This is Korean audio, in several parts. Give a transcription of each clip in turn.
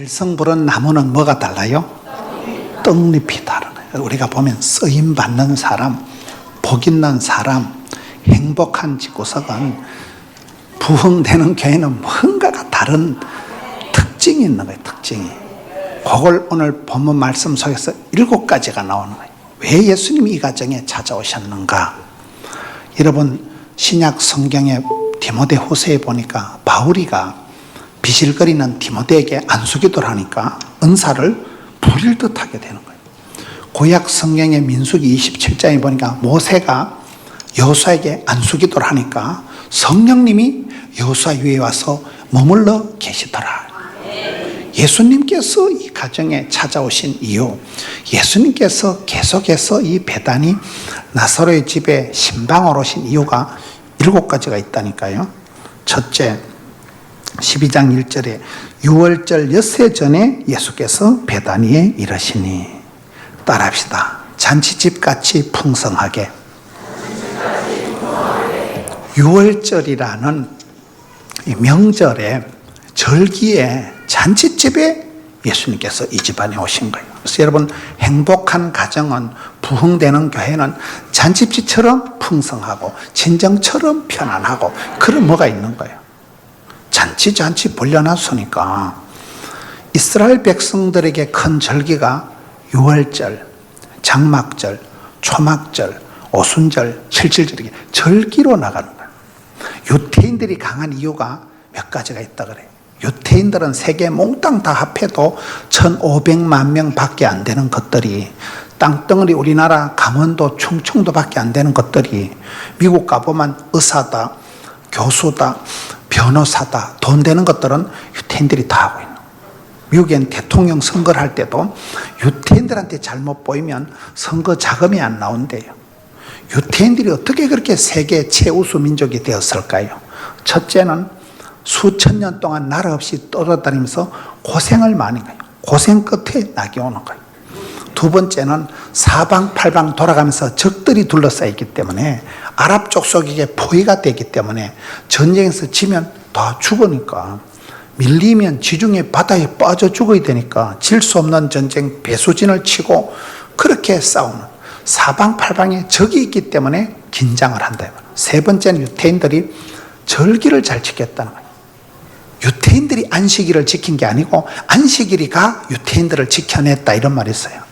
일성 부른 나무는 뭐가 달라요? 떡잎이 다르네요. 우리가 보면 쓰임 받는 사람, 복 있는 사람, 행복한 집구석은 부흥되는 교회는 뭔가가 다른 특징이 있는 거예요. 특징이. 그걸 오늘 본문 말씀 속에서 7가지가 나오는 거예요. 왜 예수님이 이 가정에 찾아오셨는가? 여러분 신약 성경의 디모데후서에 보니까 바울이가 비실거리는 디모데에게 안수기도를 하니까 은사를 부릴 듯하게 되는 거예요. 구약 성경의 민수기 27장에 보니까 모세가 여호수아에게 안수기도를 하니까 성령님이 여호수아 위에 와서 머물러 계시더라. 예수님께서 이 가정에 찾아오신 이유, 예수님께서 계속해서 이 베다니 나사로의 집에 신방으로 오신 이유가 7가지가 있다니까요. 첫째, 12장 1절에 유월절 엿새 전에 예수께서 베다니에 이르시니, 따라합시다. 잔치집같이 풍성하게. 유월절이라는 이 명절에, 절기에, 잔치집에 예수님께서 이 집안에 오신 거예요. 그래서 여러분 행복한 가정은, 부흥되는 교회는 잔치집처럼 풍성하고 친정처럼 편안하고 그런 뭐가 있는 거예요. 잔치 벌려놨으니까. 이스라엘 백성들에게 큰 절기가 유월절, 장막절, 초막절, 오순절, 칠칠절, 이렇게 절기로 나가는 거예요. 유태인들이 강한 이유가 몇 가지가 있다 그래요. 유태인들은 세계 몽땅 다 합해도 1,500만 명 밖에 안 되는 것들이, 땅덩어리 우리나라 강원도, 충청도 밖에 안 되는 것들이 미국 가보면 의사다, 교수다, 변호사다, 돈 되는 것들은 유태인들이 다 하고 있는 거예요. 미국엔 대통령 선거를 할 때도 유태인들한테 잘못 보이면 선거 자금이 안 나온대요. 유태인들이 어떻게 그렇게 세계 최우수 민족이 되었을까요? 첫째는 수천 년 동안 나라 없이 떠돌아다니면서 고생을 많이 해요. 고생 끝에 낙이 오는 거예요. 두 번째는 사방팔방 돌아가면서 적들이 둘러싸이기 때문에, 아랍 족속에게 포위가 되기 때문에 전쟁에서 지면 다 죽으니까, 밀리면 지중해 바다에 빠져 죽어야 되니까 질 수 없는 전쟁 배수진을 치고 그렇게 싸우는, 사방팔방에 적이 있기 때문에 긴장을 한다. 세 번째는 유태인들이 절기를 잘 지켰다는 거예요. 유태인들이 안식일을 지킨 게 아니고 안식일이가 유태인들을 지켜냈다, 이런 말이 있어요.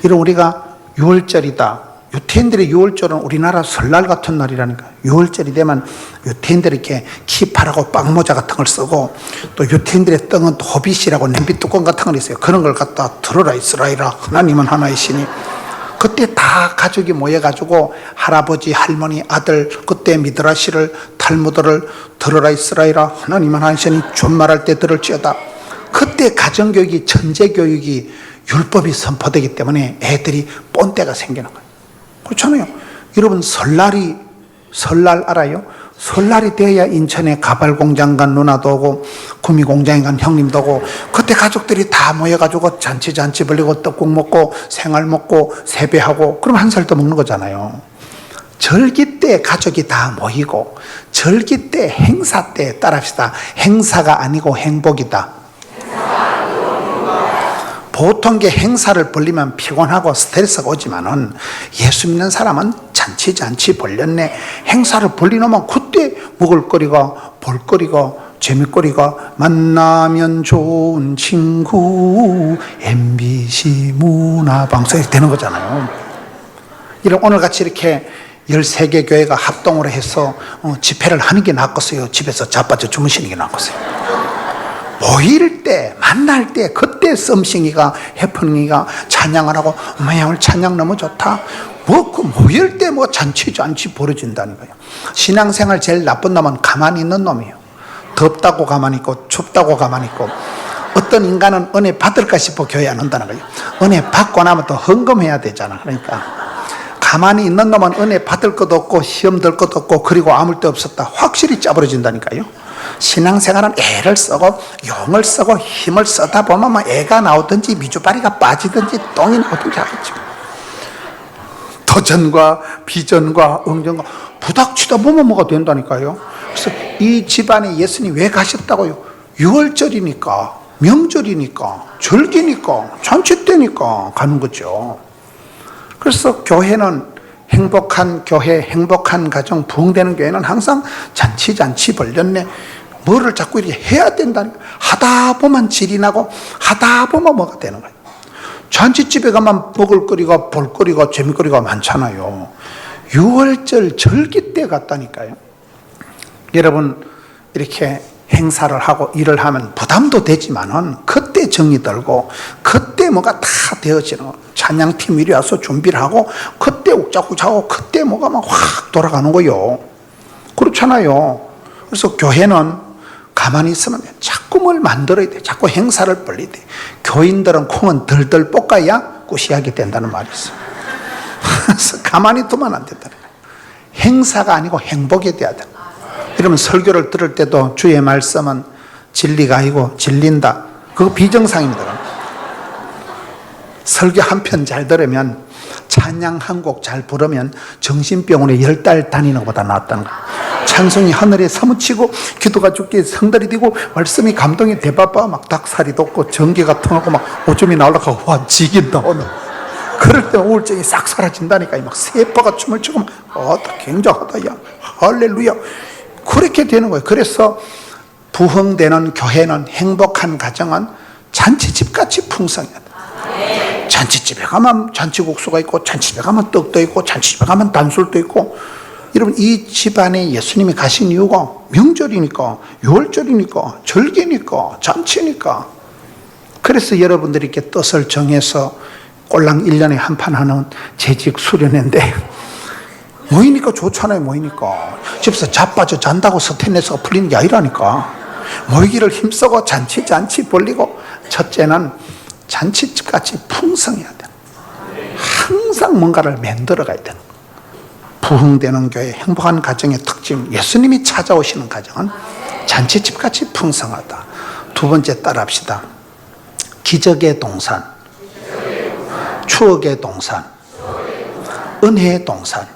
이런 우리가 유월절이다. 유태인들의 유월절은 우리나라 설날 같은 날이라니까. 유월절이 되면 유태인들이 이렇게 키파라고 빵모자 같은 걸 쓰고, 또 유태인들의 떡은 호빗이라고 냄비 뚜껑 같은 걸 있어요. 그런 걸 갖다 들어라 이스라엘아, 하나님은 하나이시니. 그때 다 가족이 모여가지고 할아버지, 할머니, 아들, 그때 미드라시를, 탈무드를 들어라 이스라엘아, 하나님은 하나이시니 존말할 때 들을지어다. 그때 가정교육이, 천재교육이, 율법이 선포되기 때문에 애들이 뻔때가 생기는 거예요. 그렇잖아요. 여러분 설날 알아요? 설날이 돼야 인천에 가발공장 간 누나도 오고 구미공장에 간 형님도 오고, 그때 가족들이 다 모여가지고 잔치 벌리고 떡국 먹고 생활 먹고 세배하고, 그럼 한 살 더 먹는 거잖아요. 절기 때 가족이 다 모이고, 절기 때, 행사 때, 따라합시다. 행사가 아니고 행복이다. 보통 게 행사를 벌리면 피곤하고 스트레스가 오지만은, 예수 믿는 사람은 잔치 벌렸네, 행사를 벌리놓으면 그때 먹을거리가, 볼거리가, 재밌거리가, 만나면 좋은 친구, MBC 문화방송이 되는 거잖아요. 이런 오늘같이 이렇게 13개 교회가 합동으로 해서 집회를 하는 게 낫겠어요? 집에서 자빠져 주무시는 게 낫겠어요? 모일 때, 만날 때, 그때 썸씽이가, 해프닝이가 찬양을 하고, 어머야 오늘 찬양 너무 좋다. 모일 때 잔치 벌어진다는 거예요. 신앙생활 제일 나쁜 놈은 가만히 있는 놈이에요. 덥다고 가만히 있고 춥다고 가만히 있고. 어떤 인간은 은혜 받을까 싶어 교회 안 온다는 거예요. 은혜 받고 나면 또 헌금해야 되잖아. 그러니까 가만히 있는 놈은 은혜 받을 것도 없고 시험 들 것도 없고, 그리고 아무 데 없었다 확실히 짜버려진다니까요. 신앙생활은 애를 쓰고 용을 쓰고 힘을 쓰다 보면 애가 나오든지 미주바리가 빠지든지 똥이 나오든지 하겠죠. 도전과 비전과 응전과 부닥치다 보면 뭐가 된다니까요. 그래서 이 집안에 예수님 왜 가셨다고요? 유월절이니까 명절이니까, 절기니까, 잔치 때니까 가는 거죠. 그래서 교회는 행복한 교회, 행복한 가정, 부흥되는 교회는 항상 잔치 벌렸네. 뭐를 자꾸 이렇게 해야 된다니까. 하다 보면 질이 나고 하다 보면 뭐가 되는 거예요. 잔치집에 가면 먹을거리가, 볼거리가, 재미거리가 많잖아요. 6월절 절기 때 갔다니까요. 여러분 이렇게 행사를 하고 일을 하면 부담도 되지만은 그때 정이 들고 그때 뭐가 다 되어지는 거예요. 찬양팀 이리 와서 준비를 하고 그때 욱자욱자하고 그때 뭐가 막 확 돌아가는 거예요. 그렇잖아요. 그래서 교회는 가만히 있으면 자꾸 뭘 만들어야 돼. 자꾸 행사를 벌려야 돼. 교인들은 콩은 덜덜 볶아야 꾸시하게 된다는 말이 있어요. 그래서 가만히 두면 안 된다는 거예요. 행사가 아니고 행복이 돼야 돼. 이러면 설교를 들을 때도 주의 말씀은 진리가 아니고 질린다. 그거 비정상입니다. 설교 한 편 잘 들으면, 찬양 한 곡 잘 부르면 정신병원에 10달 다니는 것보다 낫다는 거예요. 찬송이 하늘에 사무치고 기도가 죽게 성달이 되고 말씀이 감동이 대바빠 막 닭살이 돋고 전기가 통하고 막 오줌이 나오려고 와 지긴다 오늘. 그럴 때 우울증이 싹 사라진다니까. 막 세포가 춤을 추고 막 굉장하다 야 할렐루야. 그렇게 되는 거예요. 그래서 부흥되는 교회는, 행복한 가정은 잔치집같이 풍성해야 돼. 잔치집에 가면 잔치국수가 있고, 잔치집에 가면 떡도 있고, 잔치집에 가면 단술도 있고. 여러분 이 집안에 예수님이 가신 이유가 명절이니까, 6월절이니까, 절기니까, 잔치니까. 그래서 여러분들이 이렇게 뜻을 정해서 꼴랑 1년에 한 판 하는 재직 수련회인데 모이니까 좋잖아요. 모이니까 집에서 자빠져 잔다고 스트레스가 풀리는 게 아니라니까. 모이기를 힘쓰고 잔치 벌리고, 첫째는 잔치집같이 풍성해야 돼. 항상 뭔가를 만들어 가야 돼. 부흥되는 교회, 행복한 가정의 특징, 예수님이 찾아오시는 가정은 잔치집같이 풍성하다. 두 번째 따라합시다. 기적의 동산, 추억의 동산, 은혜의 동산.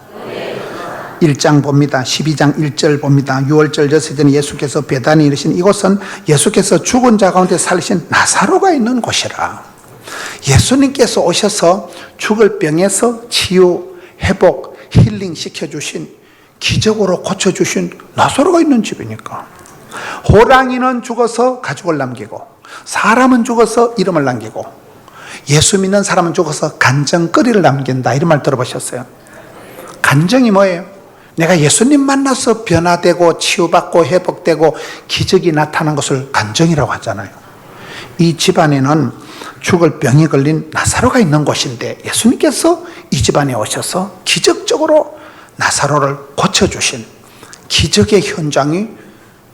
1장 봅니다. 12장 1절 봅니다. 6월절 여섯전에 예수께서 베다니에 이르신 이곳은 예수께서 죽은 자 가운데 살리신 나사로가 있는 곳이라. 예수님께서 오셔서 죽을 병에서 치유, 회복, 힐링 시켜주신, 기적으로 고쳐주신 나사로가 있는 집이니까. 호랑이는 죽어서 가죽을 남기고, 사람은 죽어서 이름을 남기고, 예수 믿는 사람은 죽어서 간정거리를 남긴다. 이런 말 들어보셨어요? 간정이 뭐예요? 내가 예수님 만나서 변화되고 치유받고 회복되고 기적이 나타난 것을 간정이라고 하잖아요. 이 집안에는 죽을 병이 걸린 나사로가 있는 곳인데 예수님께서 이 집안에 오셔서 기적적으로 나사로를 고쳐주신 기적의 현장이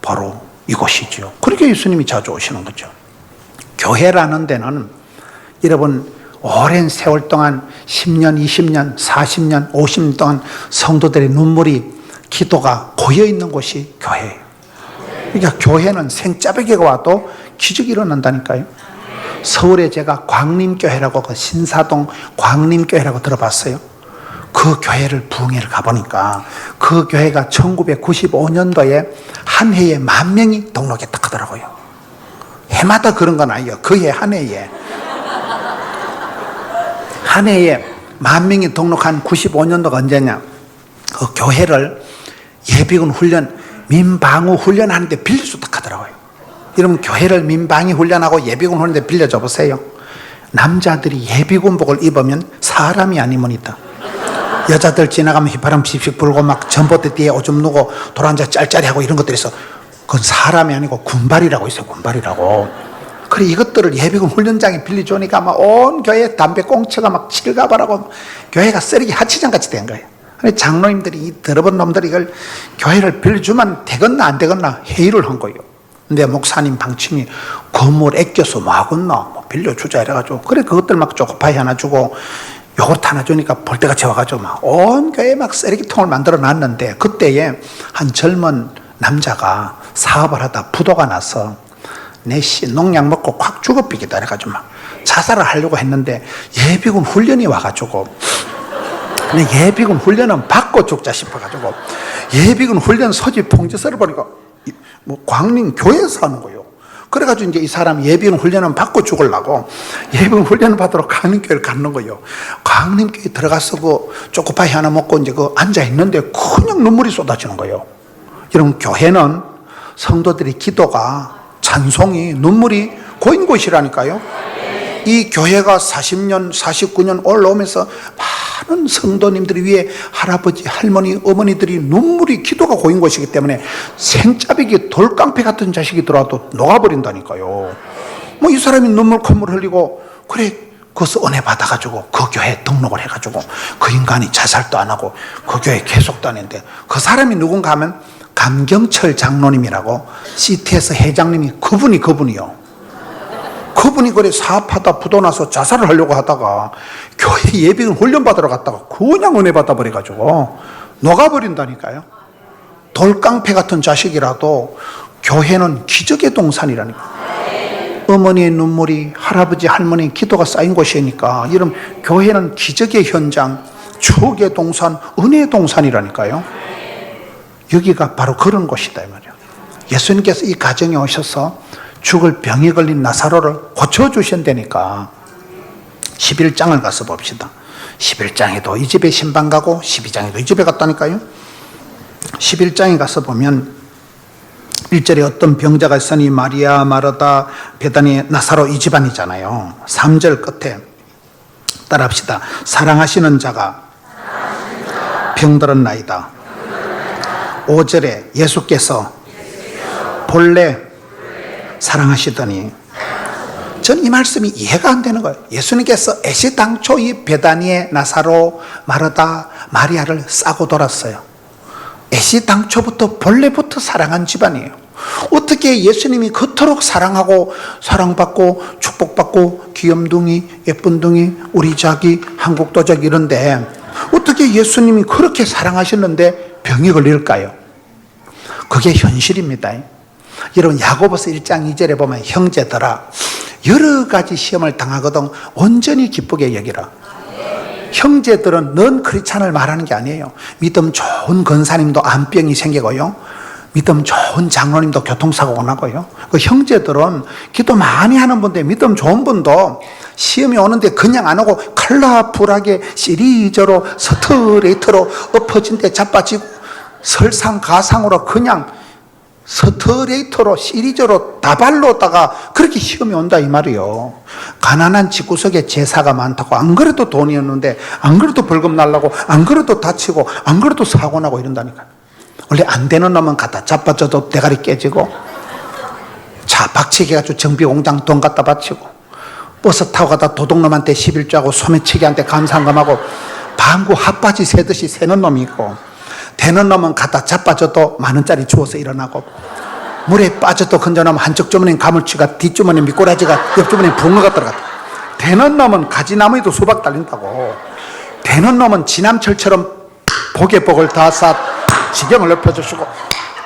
바로 이곳이죠. 그렇게 예수님이 자주 오시는 거죠. 교회라는 데는 여러분 오랜 세월 동안 10년, 20년, 40년, 50년 동안 성도들의 눈물이, 기도가 고여있는 곳이 교회예요. 그러니까 교회는 생짜배기가 와도 기적이 일어난다니까요. 서울에 제가 광림교회라고, 그 신사동 광림교회라고 들어봤어요. 그 교회를 부흥회를 가보니까 그 교회가 1995년도에 한 해에 10,000명이 등록했다 하더라고요. 해마다 그런 건 아니에요. 그 해 한 해에. 한 해에 10,000명이 등록한 95년도가 언제냐? 그 교회를 예비군 훈련, 민방위 훈련하는데 빌릴 수 있다 하더라고요. 여러분 교회를 민방위 훈련하고 예비군 훈련에 빌려줘 보세요. 남자들이 예비군복을 입으면 사람이 아니면 있다. 여자들 지나가면 휘파람 씩씩 불고 막 전봇대 뒤에 오줌 누고 돌아앉아 짤짤이하고 이런 것들이 있어. 그건 사람이 아니고 군발이라고 있어요. 군발이라고. 그래 이것들을 예비군 훈련장에 빌려주니까 막 온 교회 담배 꽁초가 막 칠가발하고 교회가 쓰레기 하치장같이 된 거예요. 그래 장로님들이 이 더러운 놈들이 이걸 교회를 빌려주면 되겠나 안 되겠나 회의를 한 거예요. 근데 목사님 방침이 건물 아껴서 뭐 하겠나 뭐 빌려주자 이래가지고 그래 그것들 막 초코파이 하나 주고 요거트 하나 주니까 볼 때가 채워가지고 막 온 교회에 막 쓰레기통을 만들어 놨는데 그때에 한 젊은 남자가 사업을 하다 부도가 나서 내씨 농약 먹고 확 죽어비기다 해가지고 막 자살을 하려고 했는데 예비군 훈련이 와가지고 근데 예비군 훈련은 받고 죽자 싶어가지고 예비군 훈련 소집 통지서를 보니까 뭐 광림 교회에서 하는 거예요. 그래가지고 이제 이 사람 예비군 훈련은 받고 죽으려고 예비군 훈련을 받으러 강림교회를 갔는 거예요. 강림교회 들어가서 그 초코파이 하나 먹고 이제 그 앉아 있는데 그냥 눈물이 쏟아지는 거예요. 여러분, 교회는 성도들의 기도가, 찬송이, 눈물이 고인 곳이라니까요. 이 교회가 40년, 49년 올라오면서 많은 성도님들이 위해 할아버지, 할머니, 어머니들이 눈물이, 기도가 고인 곳이기 때문에 생짜배기 돌깡패 같은 자식이 들어와도 녹아버린다니까요. 뭐 이 사람이 눈물 콧물 흘리고, 그래, 그것을 은혜 받아가지고 그 교회에 등록을 해가지고 그 인간이 자살도 안 하고 그 교회에 계속 다니는데, 그 사람이 누군가 하면 감경철 장로님이라고 CTS 회장님이 그분이요. 그분이 그래 사업하다 부도나서 자살을 하려고 하다가 교회 예비군 훈련 받으러 갔다가 그냥 은혜 받아버려가지고 녹아버린다니까요. 돌깡패 같은 자식이라도 교회는 기적의 동산이라니까. 어머니의 눈물이, 할아버지 할머니의 기도가 쌓인 곳이니까 이런 교회는 기적의 현장, 추억의 동산, 은혜의 동산이라니까요. 여기가 바로 그런 곳이다 이 말이에요. 예수님께서 이 가정에 오셔서 죽을 병에 걸린 나사로를 고쳐주신다니까. 11장을 가서 봅시다. 11장에도 이 집에 신방 가고 12장에도 이 집에 갔다니까요. 11장에 가서 보면 1절에 어떤 병자가 있으니 마리아, 마르다, 베다니, 나사로 이 집안이잖아요. 3절 끝에 따라합시다. 사랑하시는 자가 병들었나이다. 5절에 예수께서 본래 사랑하시더니, 전 이 말씀이 이해가 안 되는 거예요. 예수님께서 애시당초 이 베다니의 나사로, 마르다, 마리아를 싸고 돌았어요. 애시당초부터 본래부터 사랑한 집안이에요. 어떻게 예수님이 그토록 사랑하고 사랑받고 축복받고 귀염둥이, 예쁜둥이, 우리 자기, 한국도적 이런데 어떻게 예수님이 그렇게 사랑하셨는데 병이 걸릴까요? 그게 현실입니다. 여러분, 야고보서 1장 2절에 보면 형제들아 여러 가지 시험을 당하거든 온전히 기쁘게 여기라. 형제들은 넌 크리스찬을 말하는 게 아니에요. 믿음 좋은 권사님도 암병이 생기고요, 믿음 좋은 장로님도 교통사고가 나고요. 그 형제들은 기도 많이 하는 분들, 믿음 좋은 분도 시험이 오는데 그냥 안 오고 컬러풀하게 시리즈로 스트레이트로 엎어진 데 자빠지고 설상가상으로 그냥 스트레이터로 시리즈로 다발로다가 그렇게 시험이 온다 이 말이에요. 가난한 집구석에 제사가 많다고 안 그래도 돈이 없는데 안 그래도 벌금 날라고 안 그래도 다치고 안 그래도 사고 나고 이런다니까. 원래 안 되는 놈은 갖다 자빠져도 대가리 깨지고, 차 박치기 해가지고 정비공장 돈 갖다 바치고, 버스 타고 가다 도둑놈한테 11조하고 소매치기한테 감상금하고 방구 핫바지 새듯이 새는 놈이 있고, 되는 놈은 갖다 자빠져도 만원짜리 주워서 일어나고, 물에 빠져도 건져놓으면 한쪽 주머니에 가물치가, 뒷주머니에 미꾸라지가, 옆주머니에 붕어가 들어갔다. 되는 놈은 가지나무에도 수박 달린다고. 되는 놈은 지남철처럼 복에 복을 다 쌓 지경을 넓혀주시고,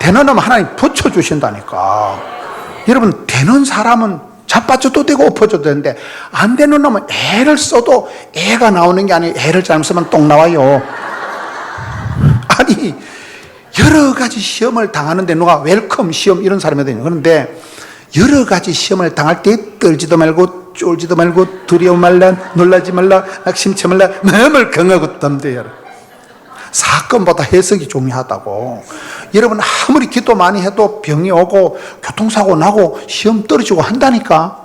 되는 놈은 하나님 붙여주신다니까. 여러분, 되는 사람은 자빠져도 되고 엎어져도 되는데 안 되는 놈은 애를 써도 애가 나오는 게 아니에요. 애를 잘못 쓰면 똥 나와요. 아니, 여러 가지 시험을 당하는데 누가 웰컴 시험 이런 사람이 되냐. 그런데 여러 가지 시험을 당할 때 떨지도 말고 쫄지도 말고 두려워 말라, 놀라지 말라, 낙심치 말라, 마음을 강하고 덤대요. 사건보다 해석이 중요하다고. 여러분, 아무리 기도 많이 해도 병이 오고 교통사고 나고 시험 떨어지고 한다니까.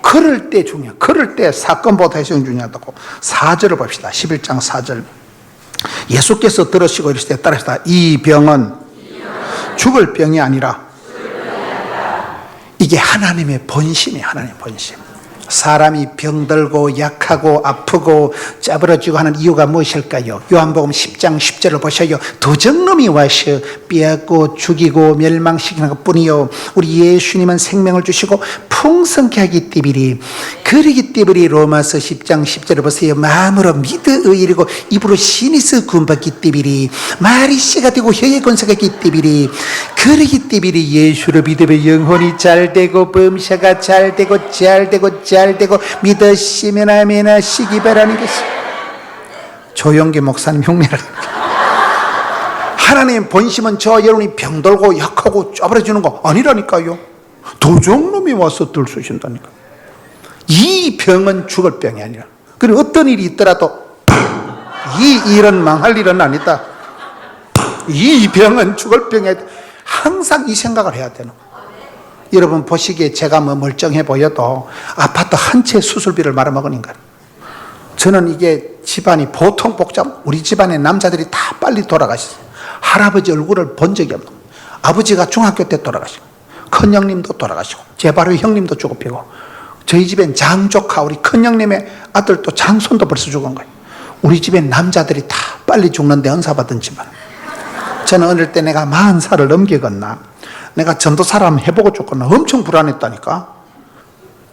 그럴 때 중요해. 그럴 때 사건보다 해석이 중요하다고. 4절을 봅시다. 11장 4절. 예수께서 들으시고 이르시되 따라하시다. 이 병은 죽을 병이 아니라, 이게 하나님의 본심이에요. 하나님의 본심. 사람이 병들고 약하고 아프고 짜부러지고 하는 이유가 무엇일까요? 요한복음 10장 10절을 보셔요. 도적놈이 와서 빼앗고 죽이고 멸망시키는 것뿐이요, 우리 예수님은 생명을 주시고 풍성케 하기 때문에, 그러기 때문에 로마서 10장 10절을 보세요. 마음으로 믿어 의리고 입으로 신이서 구원받기 때문에, 말이 씨가 되고 혀의 권세가 있기 때문에, 그러기 때문에 예수를 믿으면 영혼이 잘되고 범사가 잘되고 잘되고 믿으시면 아멘 하시기 바라는 것이 조영기 목사님 흉내를. 하나님의 본심은 저 여러분이 병들고 약하고 쪼그라지는 거 아니라니까요. 도적놈이 와서 들쑤신다니까. 이 병은 죽을 병이 아니라. 그리고 어떤 일이 있더라도 이 일은 망할 일은 아니다. 이 병은 죽을 병이 아니다. 항상 이 생각을 해야 되는 거예요. 여러분 보시기에 제가 뭐 멀쩡해 보여도 아파트 한 채 수술비를 말아먹으니까. 저는 이게 집안이 보통 복잡. 우리 집안의 남자들이 다 빨리 돌아가셨어요. 할아버지 얼굴을 본 적이 없는 거예요. 아버지가 중학교 때 돌아가시고, 큰형님도 돌아가시고, 제 바로 형님도 죽어피고, 저희 집엔 장조카, 우리 큰형님의 아들도 장손도 벌써 죽은 거예요. 우리 집엔 남자들이 다 빨리 죽는데 은사받은 집안. 저는 어릴 때 내가 40살을 넘기겠나, 내가 전도사를 한번 해보고 죽겠나 엄청 불안했다니까.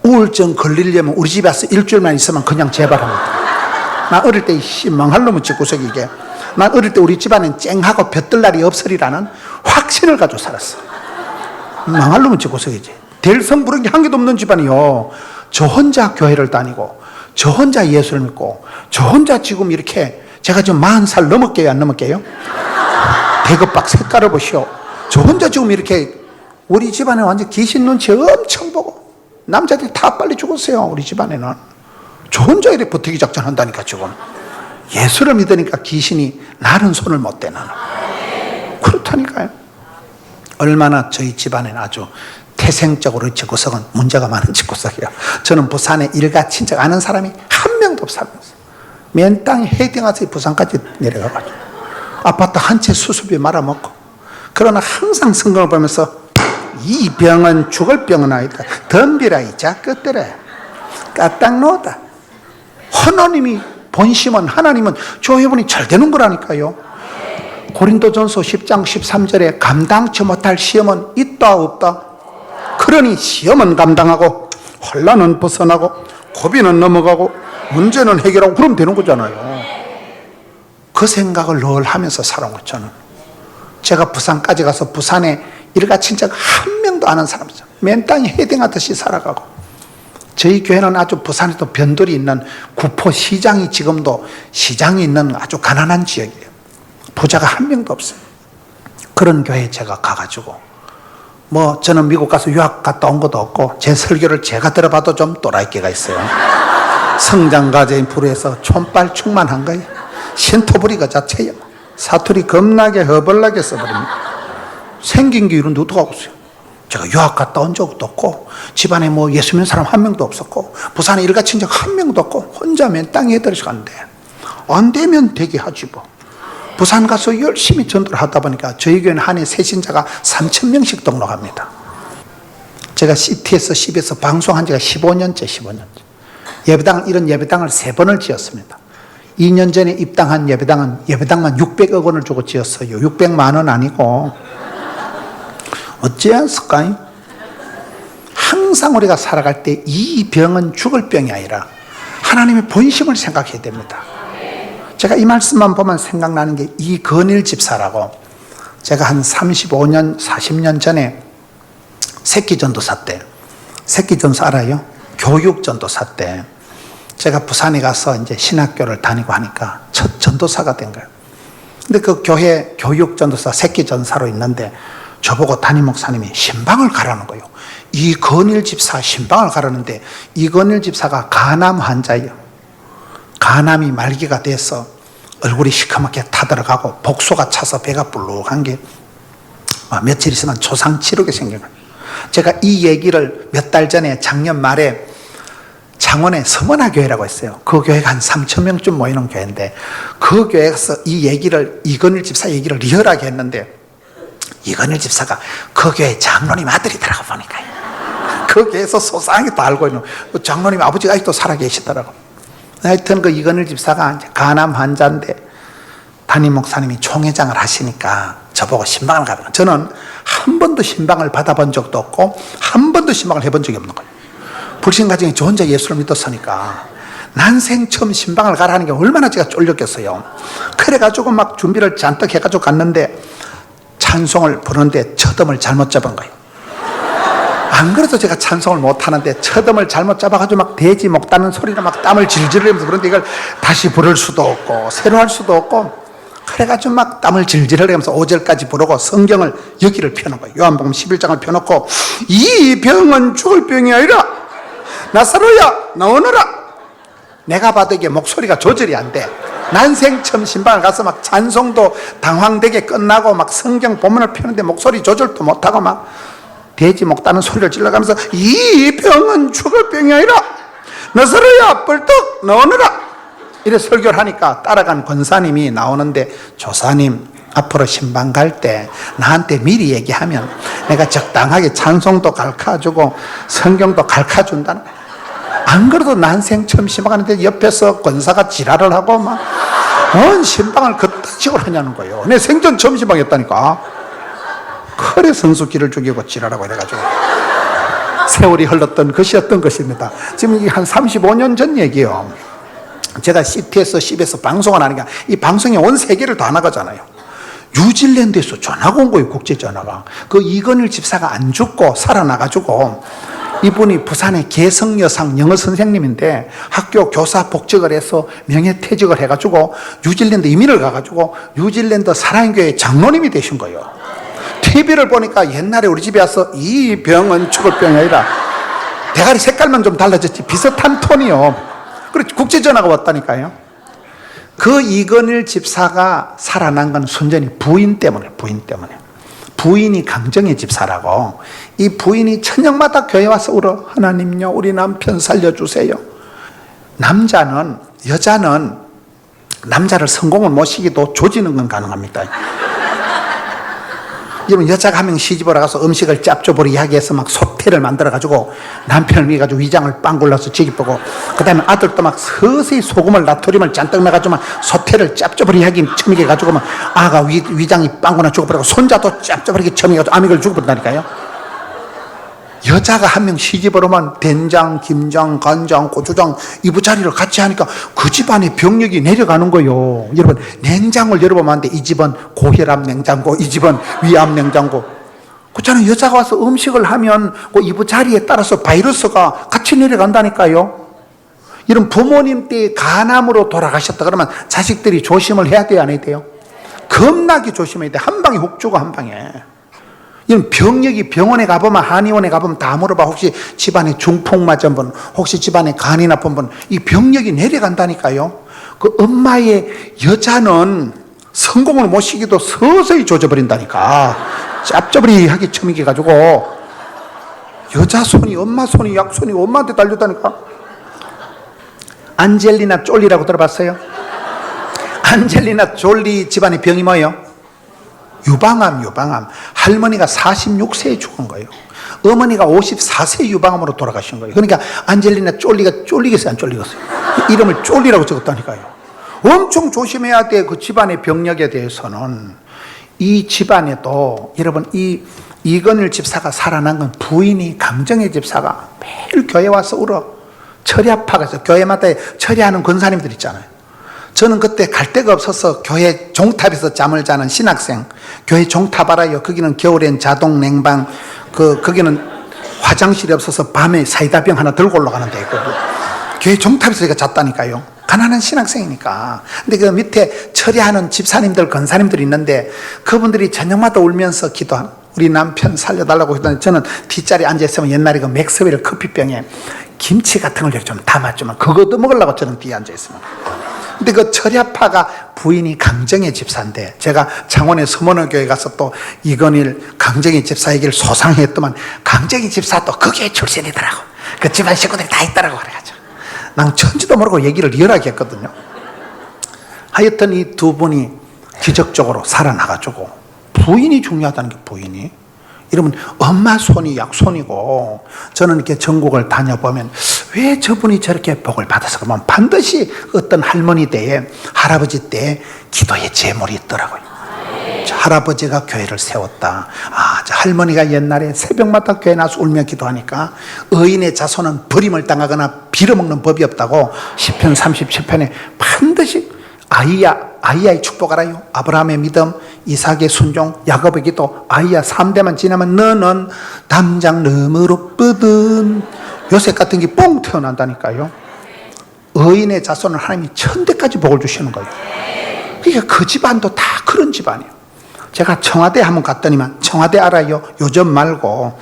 우울증 걸리려면 우리 집에 와서 일주일만 있으면 그냥 재발합니다. 나 어릴 때 망할 놈의 집구석이 이게. 난 어릴 때 우리 집안엔 쨍하고 볕들 날이 없으리라는 확신을 가지고 살았어. 망할 놈의 집구석이지. 될 성부른 게 한 개도 없는 집안이요. 저 혼자 교회를 다니고, 저 혼자 예수를 믿고, 저 혼자 지금 이렇게, 제가 지금 40살 넘을게요, 안 넘을게요? 대급박 색깔을 보시오. 저 혼자 지금 이렇게, 우리 집안에 완전 귀신 눈치 엄청 보고, 남자들이 다 빨리 죽었어요, 우리 집안에는. 저 혼자 이렇게 버티기 작전 한다니까, 지금. 예수를 믿으니까 귀신이 나는 손을 못 대, 나는. 그렇다니까요. 얼마나 저희 집안에는 아주 태생적으로 집구석은 문제가 많은 집구석이에요. 저는 부산에 일가 친척 아는 사람이 한 명도 없어요. 맨 땅에 헤딩해서 부산까지 내려가가지고 아파트 한 채 수술비 말아먹고. 그러나 항상 성경을 보면서 이 병은 죽을 병은 아니다. 덤비라 이 자것들아. 까딱 놓다. 하나님이 본심은, 하나님은 조회분이 잘 되는 거라니까요. 고린도전서 10장 13절에 감당치 못할 시험은 있다 없다. 그러니 시험은 감당하고 혼란은 벗어나고 고비는 넘어가고 문제는 해결하고 그러면 되는 거잖아요. 그 생각을 늘 하면서 살아온 거죠. 저는 제가 부산까지 가서 부산에 일가 친척 한 명도 아는 사람이죠. 맨 땅에 헤딩하듯이 살아가고. 저희 교회는 아주 부산에도 변돌이 있는 구포 시장이 지금도 시장이 있는 아주 가난한 지역이에요. 부자가 한 명도 없어요. 그런 교회에 제가 가가지고 뭐 저는 미국 가서 유학 갔다 온 것도 없고 제 설교를 제가 들어봐도 좀 또라이끼가 있어요. 성장과제인 프로에서 촌빨 충만한 거예요. 신토부리 그 자체예요. 사투리 겁나게 허벌나게 써버립니다. 생긴 게 이런데 어떡하고 있어요. 제가 유학 갔다 온 적도 없고 집안에 뭐 예수 믿는 사람 한 명도 없었고 부산에 일가 친척 한 명도 없고 혼자 맨 땅에 해들어서 갔는데 안 되면 되게 하지 뭐. 부산 가서 열심히 전도를 하다 보니까 저희 교회는 한 해 새신자가 3,000명씩 등록합니다. 제가 CT에서 10에서 방송한 지가 15년째. 예배당, 이런 예배당을 3번을 지었습니다. 2년 전에 입당한 예배당은 예배당만 600억 원을 주고 지었어요. 600만 원 아니고. 어찌했을까요? 항상 우리가 살아갈 때 이 병은 죽을 병이 아니라 하나님의 본심을 생각해야 됩니다. 제가 이 말씀만 보면 생각나는 게 이건일 집사라고, 제가 한 35년, 40년 전에 새끼전도사 때, 새끼전도사 알아요? 교육전도사 때 제가 부산에 가서 이제 신학교를 다니고 하니까 첫 전도사가 된 거예요. 근데 그 교회 교육전도사 새끼전사로 있는데 저보고 담임 목사님이 신방을 가라는 거예요. 이건일 집사 신방을 가라는데 이건일 집사가 간암 환자예요. 간암이 말기가 돼서 얼굴이 시커멓게 타들어가고 복소가 차서 배가 불룩한 게 며칠 있으면 조상 치르게 생긴 거예요. 제가 이 얘기를 몇 달 전에 작년 말에 창원에 서문화교회라고 있어요. 그 교회가 한 3,000명쯤 모이는 교회인데 그 교회에서 이 얘기를, 이건일 집사 얘기를 리얼하게 했는데 이건일 집사가 그 교회 장로님 아들이더라고 보니까요. 그 교회에서 소상하게 다 알고 있는 장로님 아버지가 아직도 살아계시더라고. 하여튼 그 이건일 집사가 간암 환자인데 담임 목사님이 총회장을 하시니까 저보고 신방을 가라. 저는 한 번도 신방을 받아본 적도 없고 한 번도 신방을 해본 적이 없는 거예요. 불신가정에 저 혼자 예수를 믿었으니까 난생 처음 신방을 가라는 게 얼마나 제가 쫄렸겠어요. 그래가지고 막 준비를 잔뜩 해가지고 갔는데 찬송을 부르는데 첫음을 잘못 잡은 거예요. 안 그래도 제가 찬송을 못하는데 첫음을 잘못 잡아가지고 막 돼지 먹다는 소리나 막 땀을 질질 흘리면서, 그런데 이걸 다시 부를 수도 없고 새로 할 수도 없고 그래가지고 막 땀을 질질 흘리면서 5절까지 부르고 성경을 여기를 펴는 거예요. 요한복음 11장을 펴놓고 이 병은 죽을 병이 아니라 나사로야 나오너라. 내가 봐도 이게 목소리가 조절이 안 돼. 난생 처음 신방을 가서 막 찬송도 당황되게 끝나고 막 성경 본문을 펴는데 목소리 조절도 못하고 막 돼지 목다는 소리를 질러가면서 이 병은 죽을 병이 아니라 나사로야 뻘떡 나오너라. 이래 설교를 하니까 따라간 권사님이 나오는데, 조사님 앞으로 신방 갈 때 나한테 미리 얘기하면 내가 적당하게 찬송도 가르쳐주고 성경도 가르쳐준다는 거야. 안 그래도 난생 처음 신방하는데 옆에서 권사가 지랄을 하고 막 뭔 신방을 그딴 식으로 하냐는 거예요. 내 생전 처음 신방했다니까. 그래 선수기를 죽이고 지랄하고 이래가지고 세월이 흘렀던 것이었던 것입니다. 지금 이게 한 35년 전 얘기예요. 제가 CT에서 10에서 방송을 하니까 이 방송이 온 세계를 다 나가잖아요. 뉴질랜드에서 전화가 온 거예요. 국제전화가. 그 이건일 집사가 안 죽고 살아나가지고, 이분이 부산의 개성여상 영어 선생님인데 학교 교사 복직을 해서 명예퇴직을 해가지고 뉴질랜드 이민을 가가지고 뉴질랜드 사랑교회 장로님이 되신 거예요. TV를 보니까 옛날에 우리 집에 와서 이 병은 죽을 병이 아니라, 대가리 색깔만 좀 달라졌지 비슷한 톤이요. 그래 국제전화가 왔다니까요. 그 이건일 집사가 살아난 건 순전히 부인 때문에. 부인이 강정의 집사라고. 이 부인이 저녁마다 교회 와서 울어. 하나님요 우리 남편 살려주세요. 여자는 남자를 성공을 모시기도 조지는 건 가능합니다. 여러분, 여자가 한 명 시집을 가서 음식을 짭조부리 이야기해서 막 소태를 만들어가지고 남편을 위해 가지고 위장을 빵 굴러서 지기보고, 그 다음에 아들도 막 서서히 소금을 나트륨을 잔뜩 넣어가지고 막 소태를 짭조부리 이야기 처먹여가지고 막 아가 위장이 빵구나 죽어버리고, 손자도 짭조부리게 처먹여가지고 아미를 죽어버린다니까요. 여자가 한 명 시집을 오면 된장, 김장, 간장, 고추장 이부자리를 같이 하니까 그 집안의 병력이 내려가는 거예요. 여러분, 냉장고를 열어보면 안 돼. 이 집은 고혈압 냉장고, 이 집은 위암 냉장고. 그렇잖아요. 여자가 와서 음식을 하면 그 이부자리에 따라서 바이러스가 같이 내려간다니까요. 이런 부모님 때 간암으로 돌아가셨다 그러면 자식들이 조심을 해야 돼요, 안 해야 돼요? 겁나게 조심해야 돼. 한 방에 훅 죽어, 한 방에. 이런 병력이 병원에 가보면, 한의원에 가보면 다 물어봐. 혹시 집안에 중풍 맞은 분, 혹시 집안에 간이 나쁜 분, 이 병력이 내려간다니까요. 그 엄마의 여자는 성공을 못 시기도 서서히 조져버린다니까. 짭짭리하게 처먹여가지고 여자 손이, 엄마 손이, 약손이 엄마한테 달렸다니까. 안젤리나 졸리라고 들어봤어요? 안젤리나 졸리 집안의 병이 뭐예요? 유방암. 할머니가 46세에 죽은 거예요. 어머니가 54세 유방암으로 돌아가신 거예요. 그러니까 안젤리나 졸리가 쫄리겠어요, 안 쫄리겠어요? 이름을 졸리라고 적었다니까요. 엄청 조심해야 돼. 그 집안의 병력에 대해서는. 이 집안에도 여러분, 이 이건일 집사가 살아난 건 부인이 강정의 집사가 매일 교회 와서 울어. 철야파가서 교회마다 철야하는 권사님들 있잖아요. 저는 그때 갈 데가 없어서 교회 종탑에서 잠을 자는 신학생, 교회 종탑 알아요? 거기는 겨울엔 자동 냉방, 거기는 화장실이 없어서 밤에 사이다병 하나 들고 올라가는 데 있고, 교회 종탑에서 제가 잤다니까요. 가난한 신학생이니까. 근데 그 밑에 처리하는 집사님들, 권사님들이 있는데 그분들이 저녁마다 울면서 기도하는, 우리 남편 살려달라고 했더니 저는 뒷자리에 앉아있으면 옛날에 그 맥스웰 커피병에 김치 같은 걸 좀 담아주면 그것도 먹으려고 저는 뒤에 앉아있으면. 근데 그 철야파가 부인이 강정의 집사인데, 제가 창원의 서문호 교회 가서 또 이건일 강정의 집사 얘기를 소상했더만 강정의 집사도 그 교회 출신이더라고. 그 집안 식구들이 다 있더라고. 그래가지고 난 천지도 모르고 얘기를 리얼하게 했거든요. 하여튼 이 두 분이 기적적으로 살아나가지고, 부인이 중요하다는 게, 부인이. 여러분, 엄마 손이 약손이고, 저는 이렇게 전국을 다녀보면 왜 저분이 저렇게 복을 받아서 그러면 반드시 어떤 할머니 때에, 할아버지 때에 기도의 제물이 있더라고요. 저 할아버지가 교회를 세웠다. 저 할머니가 옛날에 새벽마다 교회 나서 울며 기도하니까 의인의 자손은 버림을 당하거나 빌어먹는 법이 없다고 시편 37편에 반드시 아이야의 축복 알아요? 아브라함의 믿음, 이삭의 순종, 야곱의 기도, 아이야 3대만 지나면 너는 담장 너머로 뻗은 요셉 같은 게 뽕 태어난다니까요. 의인의 자손은 하나님이 천대까지 복을 주시는 거예요. 그러니까 그 집안도 다 그런 집안이에요. 제가 청와대 한번 갔더니만, 청와대 알아요? 요즘 말고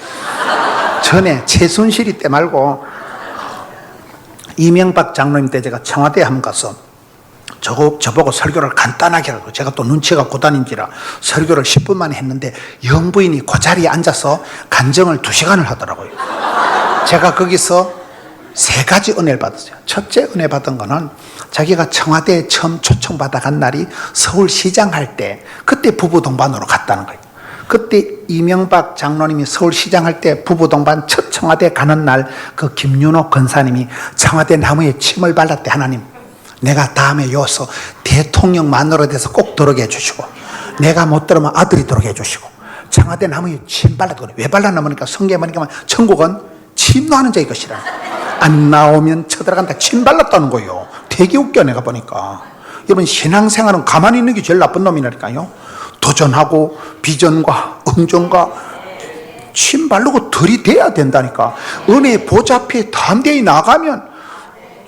전에 최순실이 때 말고 이명박 장로님 때 제가 청와대 한번 가서 저보고 설교를 간단하게 하고, 제가 또 눈치가 고단인지라 설교를 10분 만에 했는데 영부인이 그 자리에 앉아서 간증을 2시간을 하더라고요. 제가 거기서 3가지 은혜를 받았어요. 첫째 은혜 받은 거는, 자기가 청와대에 처음 초청받아 간 날이 서울시장 할 때, 그때 부부 동반으로 갔다는 거예요. 그때 이명박 장로님이 서울시장 할 때 부부 동반 첫 청와대 가는 날, 그 김윤호 권사님이 청와대 나무에 침을 발랐대. 하나님, 내가 다음에 여기서 대통령 만나러 돼서 꼭 들어게 해주시고, 내가 못 들으면 아들이 들어게 해주시고, 청와대 나무에 침 발랐더니, 왜 발랐나 보니까 성경에 보니까 천국은 침노하는 자의 것이라, 안 나오면 쳐들어간다, 침 발랐다는 거예요. 되게 웃겨. 내가 보니까 여러분, 신앙생활은 가만히 있는 게 제일 나쁜 놈이라니까요. 도전하고 비전과 응전과 침 바르고 들이대야 된다니까. 은혜의 보좌 앞에 담대히 나가면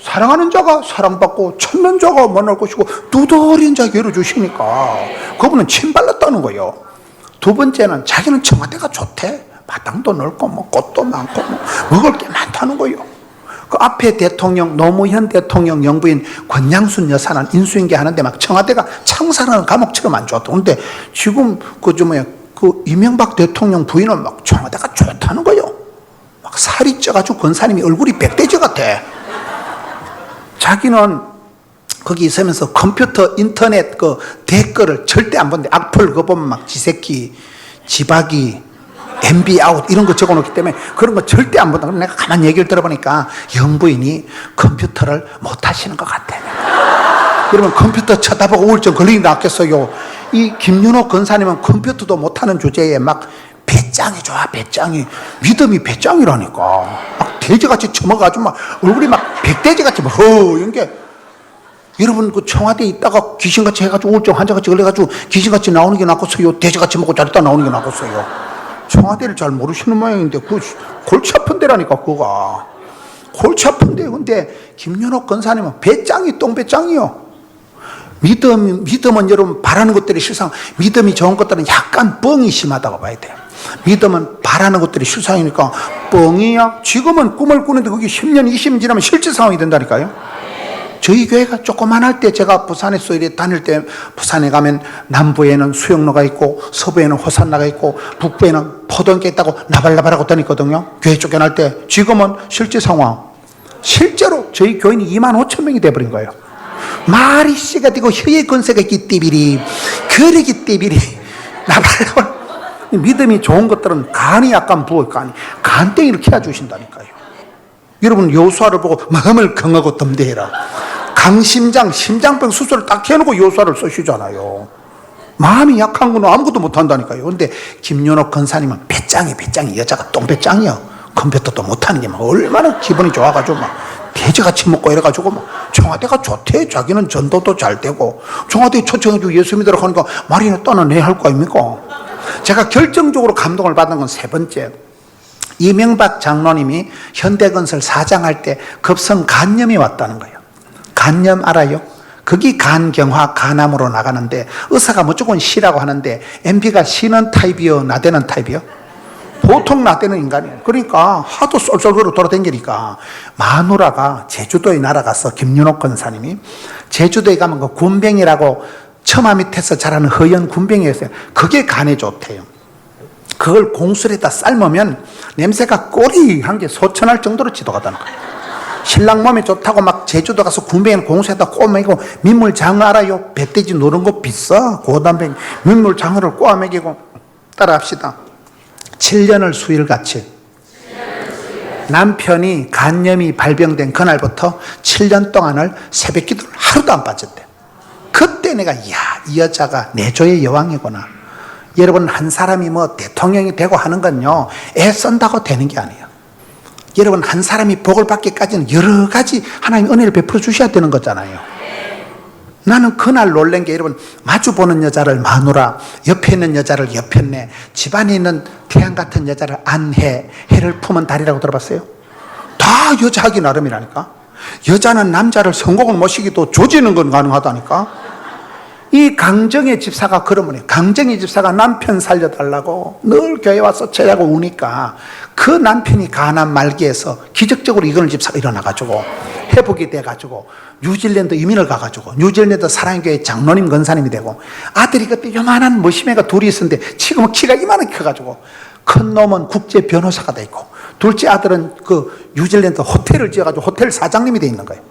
사랑하는 자가 사랑받고 찾는 자가 만날 것이고 두드린 자에게 열어주시니까 그분은 침 발랐다는 거예요. 두 번째는 자기는 청와대가 좋대. 마당도 넓고 뭐 꽃도 많고 뭐 먹을 게 많다는 거예요. 그 앞에 대통령, 노무현 대통령 영부인 권양순 여사는 인수인계 하는데 막 청와대가 창살하는 감옥처럼 안 좋았다. 그런데 지금 그 이명박 대통령 부인은 막 청와대가 좋다는 거예요. 막 살이 쪄가지고 권사님이 얼굴이 백돼지 같아. 자기는 거기 있으면서 컴퓨터, 인터넷 그 댓글을 절대 안 본대. 악플 그거 보면 막 지새끼, 지박이, MB 아웃 이런 거 적어놓기 때문에 그런 거 절대 안 본다. 내가 가만히 얘기를 들어보니까 영부인이 컴퓨터를 못 하시는 것 같아. 여러분, 컴퓨터 쳐다보고 우울증 걸리긴 낫겠어요. 이 김윤호 권사님은 컴퓨터도 못하는 주제에 막 배짱이 좋아. 배짱이, 믿음이 배짱이라니까. 막 돼지같이 처먹어가지고 막 얼굴이 막 백돼지같이 막 허연 게. 여러분, 그 청와대에 있다가 귀신같이 해가지고 우울증 환자같이 걸려가지고 귀신같이 나오는 게 낫겠어요? 돼지같이 먹고 자리다 나오는 게 낫겠어요? 청와대를 잘 모르시는 모양인데 그 골치 아픈 데라니까. 그거가 골치 아픈 데. 근데 김윤호 권사님은 배짱이 똥배짱이요. 믿음은 여러분 바라는 것들이 실상, 믿음이 좋은 것들은 약간 뻥이 심하다고 봐야 돼요. 믿음은 바라는 것들이 실상이니까 뻥이야. 지금은 꿈을 꾸는데 그게 10년 20년 지나면 실제 상황이 된다니까요. 저희 교회가 조그만할 때, 제가 부산에서 이래 다닐 때, 부산에 가면 남부에는 수영로가 있고 서부에는 호산나가 있고 북부에는 포도원가 있다고 나발나발하고 다녔거든요. 교회 쫓겨날 때. 지금은 실제 상황, 실제로 저희 교인이 25,000명이 돼버린 거예요. 말이 씨가 되고 혀의 건세가 있기 띠비리, 거리기 띠비리, 나발나발. 믿음이 좋은 것들은 간이 약간 부어. 간땡이를 키워주신다니까요. 여러분, 여호수아를 보고 마음을 강하고 덤대해라. 강심장, 심장병 수술을 딱 해놓고 여호수아를 쓰시잖아요. 마음이 약한 거는 아무것도 못한다니까요. 근데 김윤호 권사님은 배짱이, 여자가 똥배짱이요. 컴퓨터도 못하는 게 막 얼마나 기분이 좋아가지고 막 돼지같이 먹고 이래가지고 막 청와대가 좋대. 자기는 전도도 잘 되고 청와대에 초청해주고 예수 믿으라고 하니까 말이나 떠나내 할 거 아닙니까? 제가 결정적으로 감동을 받은 건 세 번째. 이명박 장로님이 현대건설 사장할 때 급성 간염이 왔다는 거예요. 간염 알아요? 거기 간경화, 간암으로 나가는데 의사가 무조건 C라고 하는데 MB가 C는 타입이요, 나대는 타입이요? 보통 나대는 인간이에요. 그러니까 하도 쏠쏠거려 돌아다니니까 마누라가 제주도에 날아가서, 김윤호 권사님이 제주도에 가면 그 군뱅이라고 처마 밑에서 자라는 허연 군뱅이였어요. 그게 간에 좋대요. 그걸 공술에다 삶으면 냄새가 꼬리한 게 소천할 정도로 지독하다는 거예요. 신랑 몸에 좋다고 막 제주도 가서 군뱅이를 공수에다 꼬매고, 민물장어 알아요? 배돼지 노른 거 비싸. 고단백 민물장어를 꼬아먹이고. 따라합시다. 7년을 수일같이 남편이 간염이 발병된 그날부터 7년 동안을 새벽 기도를 하루도 안 빠졌대. 그때 내가, 이야, 이 여자가 내조의 여왕이구나. 여러분, 한 사람이 뭐 대통령이 되고 하는 건요, 애쓴다고 되는 게 아니에요. 여러분, 한 사람이 복을 받기까지는 여러 가지 하나님 은혜를 베풀어 주셔야 되는 거잖아요. 나는 그날 놀란 게, 여러분, 마주보는 여자를 마누라, 옆에 있는 여자를 여편네, 집안에 있는 태양 같은 여자를 안해, 해를 품은 달이라고 들어봤어요? 다 여자 하기 나름이라니까. 여자는 남자를 성공을 모시기도 조지는 건 가능하다니까. 이 강정의 집사가 그러면 강정의 집사가 남편 살려달라고 늘 교회 와서 제자고 우니까 그 남편이 가난 말기에서 기적적으로 이건을 집사가 일어나가지고 회복이 돼가지고 뉴질랜드 이민을 가가지고 뉴질랜드 사랑교회 장로님 권사님이 되고 아들이 그때 요만한 머시매가 둘이 있었는데 지금은 키가 이만하게 커가지고 큰 놈은 국제 변호사가 돼 있고 둘째 아들은 그 뉴질랜드 호텔을 지어가지고 호텔 사장님이 돼 있는 거예요.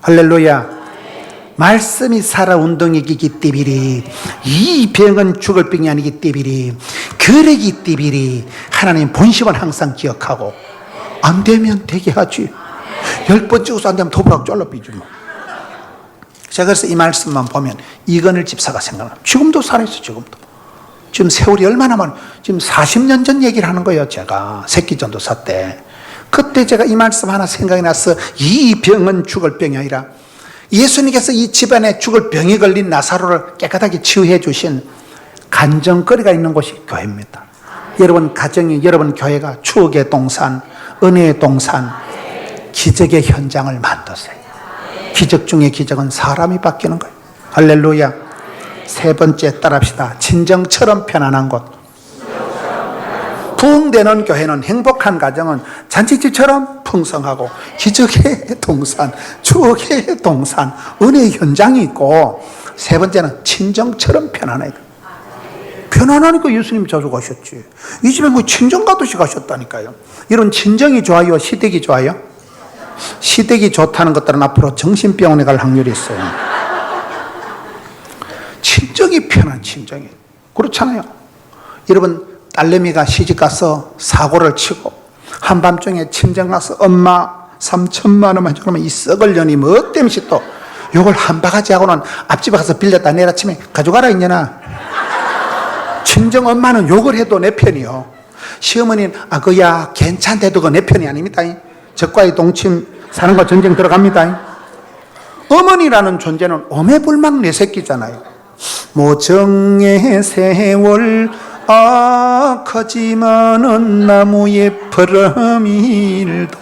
할렐루야. 말씀이 살아 운동이기 때문에 이 병은 죽을 병이 아니기 때문에 그러기 때문에 하나님 본심은 항상 기억하고 안 되면 되게 하지. 10번 찍어서 안 되면 도부락 잘라삐지 뭐. 제가 그래서 이 말씀만 보면 이건을 집사가 생각나요. 지금도 살아있어. 지금도. 지금 세월이 얼마나 많아. 지금 40년 전 얘기를 하는 거예요. 제가 새끼 전도사 때. 그때 제가 이 말씀 하나 생각이 나서 이 병은 죽을 병이 아니라 예수님께서 이 집안에 죽을 병이 걸린 나사로를 깨끗하게 치유해 주신 간정거리가 있는 곳이 교회입니다. 여러분 가정이, 여러분 교회가 추억의 동산, 은혜의 동산, 기적의 현장을 만드세요. 기적 중에 기적은 사람이 바뀌는 거예요. 할렐루야. 세 번째 따라합시다. 진정처럼 편안한 곳. 부흥되는 교회는, 행복한 가정은 잔치집처럼 풍성하고 기적의 동산, 추억의 동산, 은혜의 현장이 있고, 세 번째는 친정처럼 편안해요. 편안하니까 예수님이 자주 가셨지. 이 집에 뭐 친정 가듯이 가셨다니까요. 이런 친정이 좋아요? 시댁이 좋아요? 시댁이 좋다는 것들은 앞으로 정신병원에 갈 확률이 있어요. 친정이 편한 친정이. 그렇잖아요. 여러분 딸내미가 시집가서 사고를 치고 한밤중에 친정 가서 엄마 3천만 원만 주면 이 썩을 년이 뭐 때문에 또 요걸 한 바가지 하고는 앞집에 가서 빌렸다 내일 아침에 가져가라 이년아. 친정 엄마는 욕을 해도 내 편이요. 시어머니는 그야 괜찮대도 그 내 편이 아닙니다. 적과의 동침 사는과 전쟁 들어갑니다. 어머니라는 존재는 오매불망 내 새끼잖아요. 모정의 세월 커지만은 나무에 퍼럼일도.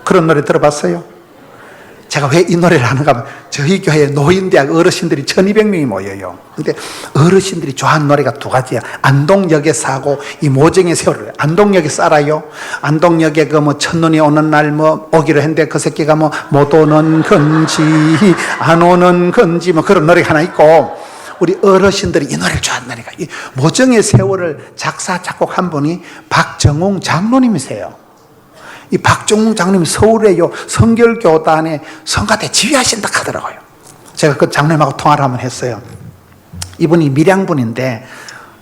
그런 노래 들어봤어요? 제가 왜 이 노래를 하는가 하면 저희 교회에 노인대학 어르신들이 1200명이 모여요. 근데 어르신들이 좋아하는 노래가 두 가지야. 안동역에 사고 이 모정의 세월을. 안동역에 살아요. 안동역에 그 뭐 첫눈이 오는 날 뭐 오기로 했는데 그 새끼가 뭐 못 오는 건지 안 오는 건지 뭐 그런 노래가 하나 있고, 우리 어르신들이 이 노래를 좋아한다니까. 이 모정의 세월을 작사 작곡한 분이 박정웅 장로님이세요. 이 박정웅 장로님이 서울에요 성결교단에 성가대 지휘하신다 하더라고요. 제가 그 장로님하고 통화를 한번 했어요. 이분이 밀양분인데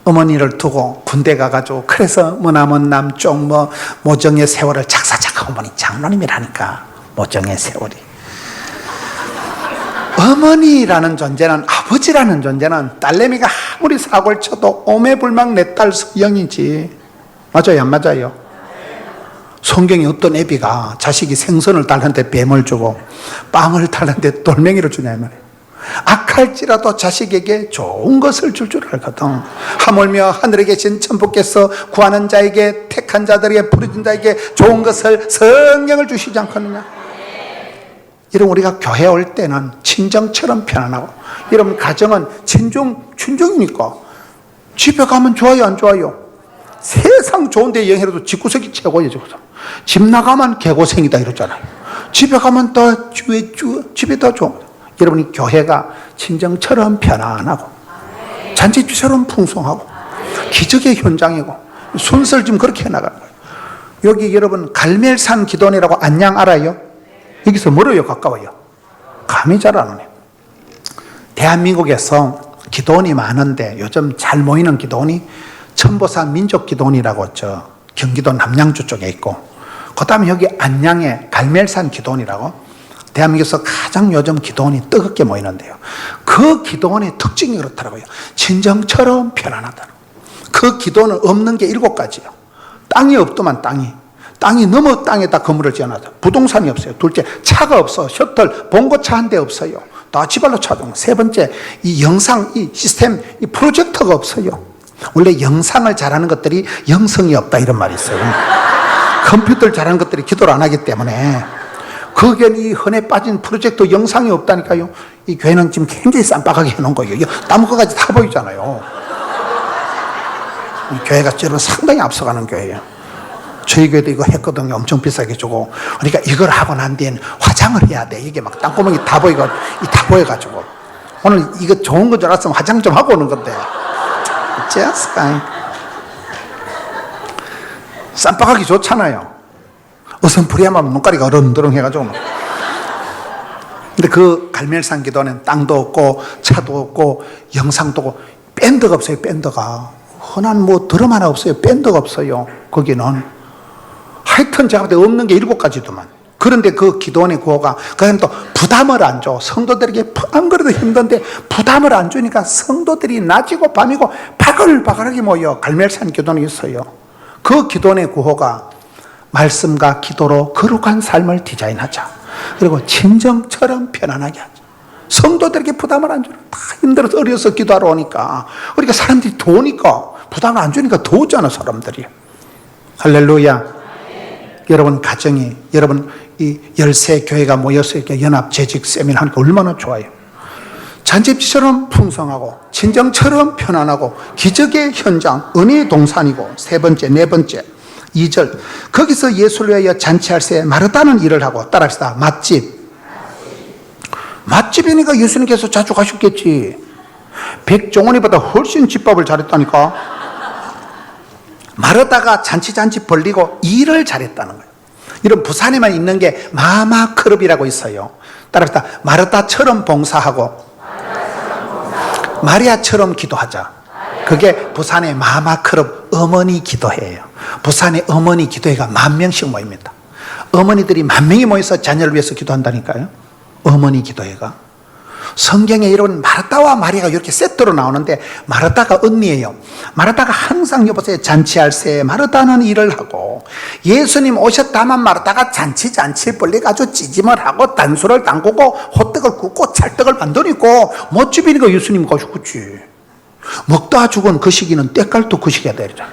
어머니를 두고 군대 가가지고 그래서 머나먼 남쪽 뭐 모정의 세월을 작사 작곡한 분이 장로님이라니까. 모정의 세월이. 어머니라는 존재는, 아버지라는 존재는 딸내미가 아무리 사고를 쳐도 오매불망 내 딸 서영이지. 맞아요 안 맞아요? 성경에 어떤 애비가 자식이 생선을 달는데 뱀을 주고 빵을 달는데 돌멩이를 주냐 이 말이에요. 악할지라도 자식에게 좋은 것을 줄 줄 알거든. 하물며 하늘에 계신 천부께서 구하는 자에게, 택한 자들에게, 부르짖은 자에게 좋은 것을, 성령을 주시지 않거든요. 여러분 우리가 교회 올 때는 친정처럼 편안하고, 여러분 가정은 친정이니까 집에 가면 좋아요 안 좋아요? 세상 좋은 데 여행해도 집구석이 최고예요. 집 나가면 개고생이다 이러잖아요. 집에 가면 더 집이 더 좋아. 여러분이 교회가 친정처럼 편안하고 잔치집처럼 풍성하고 기적의 현장이고 순서를 좀 그렇게 해나가는 거예요. 여기 여러분 갈멜산 기도원이라고 안양 알아요? 여기서 멀어요 가까워요? 감이 잘 안 오네요. 대한민국에서 기도원이 많은데 요즘 잘 모이는 기도원이 천보산 민족기도원이라고 경기도 남양주 쪽에 있고, 그 다음에 여기 안양에 갈멜산 기도원이라고 대한민국에서 가장 요즘 기도원이 뜨겁게 모이는데요. 그 기도원의 특징이 그렇더라고요. 친정처럼 편안하다. 그 기도원은 없는 게 7가지예요. 땅이 없더만 땅이 너무 땅에다 건물을 지어놨다. 부동산이 없어요. 둘째, 차가 없어. 셔틀 봉고차 한 대 없어요. 다 지발로 차동. 세 번째, 이 영상 이 시스템 이 프로젝터가 없어요. 원래 영상을 잘하는 것들이 영성이 없다 이런 말이 있어요. 컴퓨터를 잘하는 것들이 기도를 안 하기 때문에. 거기엔 이 헌에 빠진 프로젝트 영상이 없다니까요. 이 교회는 지금 굉장히 쌈박하게 해놓은 거예요. 나무까지 다 보이잖아요. 이 교회가 저는 상당히 앞서가는 교회예요. 저희 교회도 이거 했거든요. 엄청 비싸게 주고. 그러니까 이걸 하고 난 뒤엔 화장을 해야 돼. 이게 막 땅구멍이 다 보이고, 다 보여가지고. 오늘 이거 좋은 건 줄 알았으면 화장 좀 하고 오는 건데. 어째였을까? 쌈박하기 좋잖아요. 어선풀이하면 눈가리가 어른드렁 해가지고. 근데 그 갈멜산 기도는 땅도 없고, 차도 없고, 영상도 없고, 밴드가 없어요, 밴드가. 흔한 뭐 드럼 하나 없어요, 밴드가 없어요, 거기는. 하여튼 제가 볼 때 없는 게 7가지더만. 그런데 그 기도원의 구호가, 그건 또 부담을 안 줘. 성도들에게 안 그래도 힘든데 부담을 안 주니까 성도들이 낮이고 밤이고 바글바글하게 모여 갈멜산 기도원이 있어요. 그 기도원의 구호가 말씀과 기도로 거룩한 삶을 디자인하자. 그리고 친정처럼 편안하게 하자. 성도들에게 부담을 안 주는, 다 힘들어서 어려서 기도하러 오니까. 그러니까 사람들이 더 오니까, 부담을 안 주니까 더 오잖아, 사람들이. 할렐루야. 여러분 가정이, 여러분 이 13교회가 모여서 이렇게 연합 재직 세미나 하니까 얼마나 좋아요. 잔치처럼 풍성하고 친정처럼 편안하고 기적의 현장, 은혜의 동산이고. 세 번째, 네 번째 2절, 거기서 예수를 위하여 잔치할 새 마르다는 일을 하고. 따라합시다. 맛집이니까 예수님께서 자주 가셨겠지. 백종원이보다 훨씬 집밥을 잘했다니까. 마르다가 잔치 벌리고 일을 잘했다는 거예요. 이런 부산에만 있는 게 마마 클럽이라고 있어요. 따라합시다. 마르다처럼 봉사하고 마리아처럼 기도하자. 그게 부산의 마마 클럽 어머니 기도회예요. 부산의 어머니 기도회가 10,000명씩 모입니다. 어머니들이 10,000명이 모여서 자녀를 위해서 기도한다니까요. 어머니 기도회가. 성경에 이런 마르다와 마리아가 이렇게 세트로 나오는데, 마르다가 언니예요. 마르다가 항상 여보세요, 잔치할 새 마르다는 일을 하고, 예수님 오셨다만 마르다가 잔치 벌려가지고 찌짐을 하고 단술을 담그고 호떡을 굽고 찰떡을 만드니까 멋집이니까 예수님 가셨겠지. 먹다 죽은 그 시기는 때깔도 그 시기가 되잖아.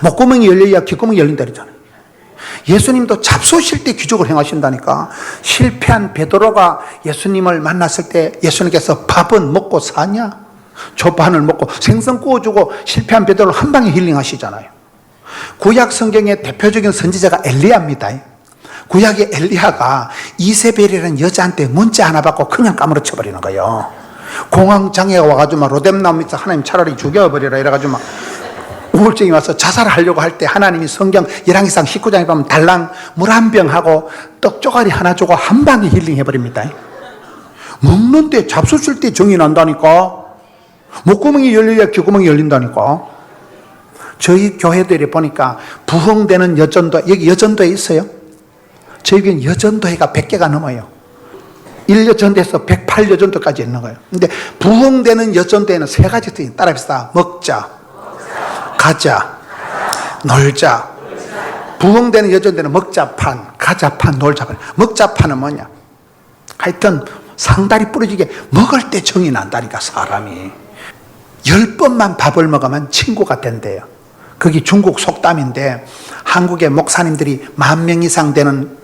목구멍이 열려야 귓구멍이 열린다 그러잖아요. 예수님도 잡수실 때 기적을 행하신다니까. 실패한 베드로가 예수님을 만났을 때 예수님께서 밥은 먹고 사냐? 족반을 먹고 생선 구워주고 실패한 베드로를 한 방에 힐링하시잖아요. 구약 성경의 대표적인 선지자가 엘리야입니다. 구약의 엘리야가 이세벨이라는 여자한테 문자 하나 받고 그냥 까무러쳐 버리는 거예요. 공황장애가 와가지고 막 로뎀나무 밑에서 하나님 차라리 죽여버리라 이래가지고 막 우울증이 와서 자살하려고 할 때 하나님이 성경 열왕기상 19장에 보면 달랑 물 한 병하고 떡 쪼가리 하나 주고 한 방에 힐링해버립니다. 먹는데 잡수실 때 정이 난다니까. 목구멍이 열려야 귓구멍이 열린다니까. 저희 교회들이 보니까 부흥되는 여전도, 여기 여전도에 있어요. 저희는 여전도회가 100개가 넘어요. 1여전도에서 108여전도까지 있는 거예요. 근데 부흥되는 여전도에는 3가지 특징. 따라합시다. 먹자, 가자, 놀자. 부흥되는 여전도는 먹자판, 가자판, 놀자판. 먹자판은 뭐냐? 하여튼 상다리 부러지게 먹을 때 정이 난다니까, 사람이. 10번만 밥을 먹으면 친구가 된대요. 그게 중국 속담인데, 한국의 목사님들이 10,000명 이상 되는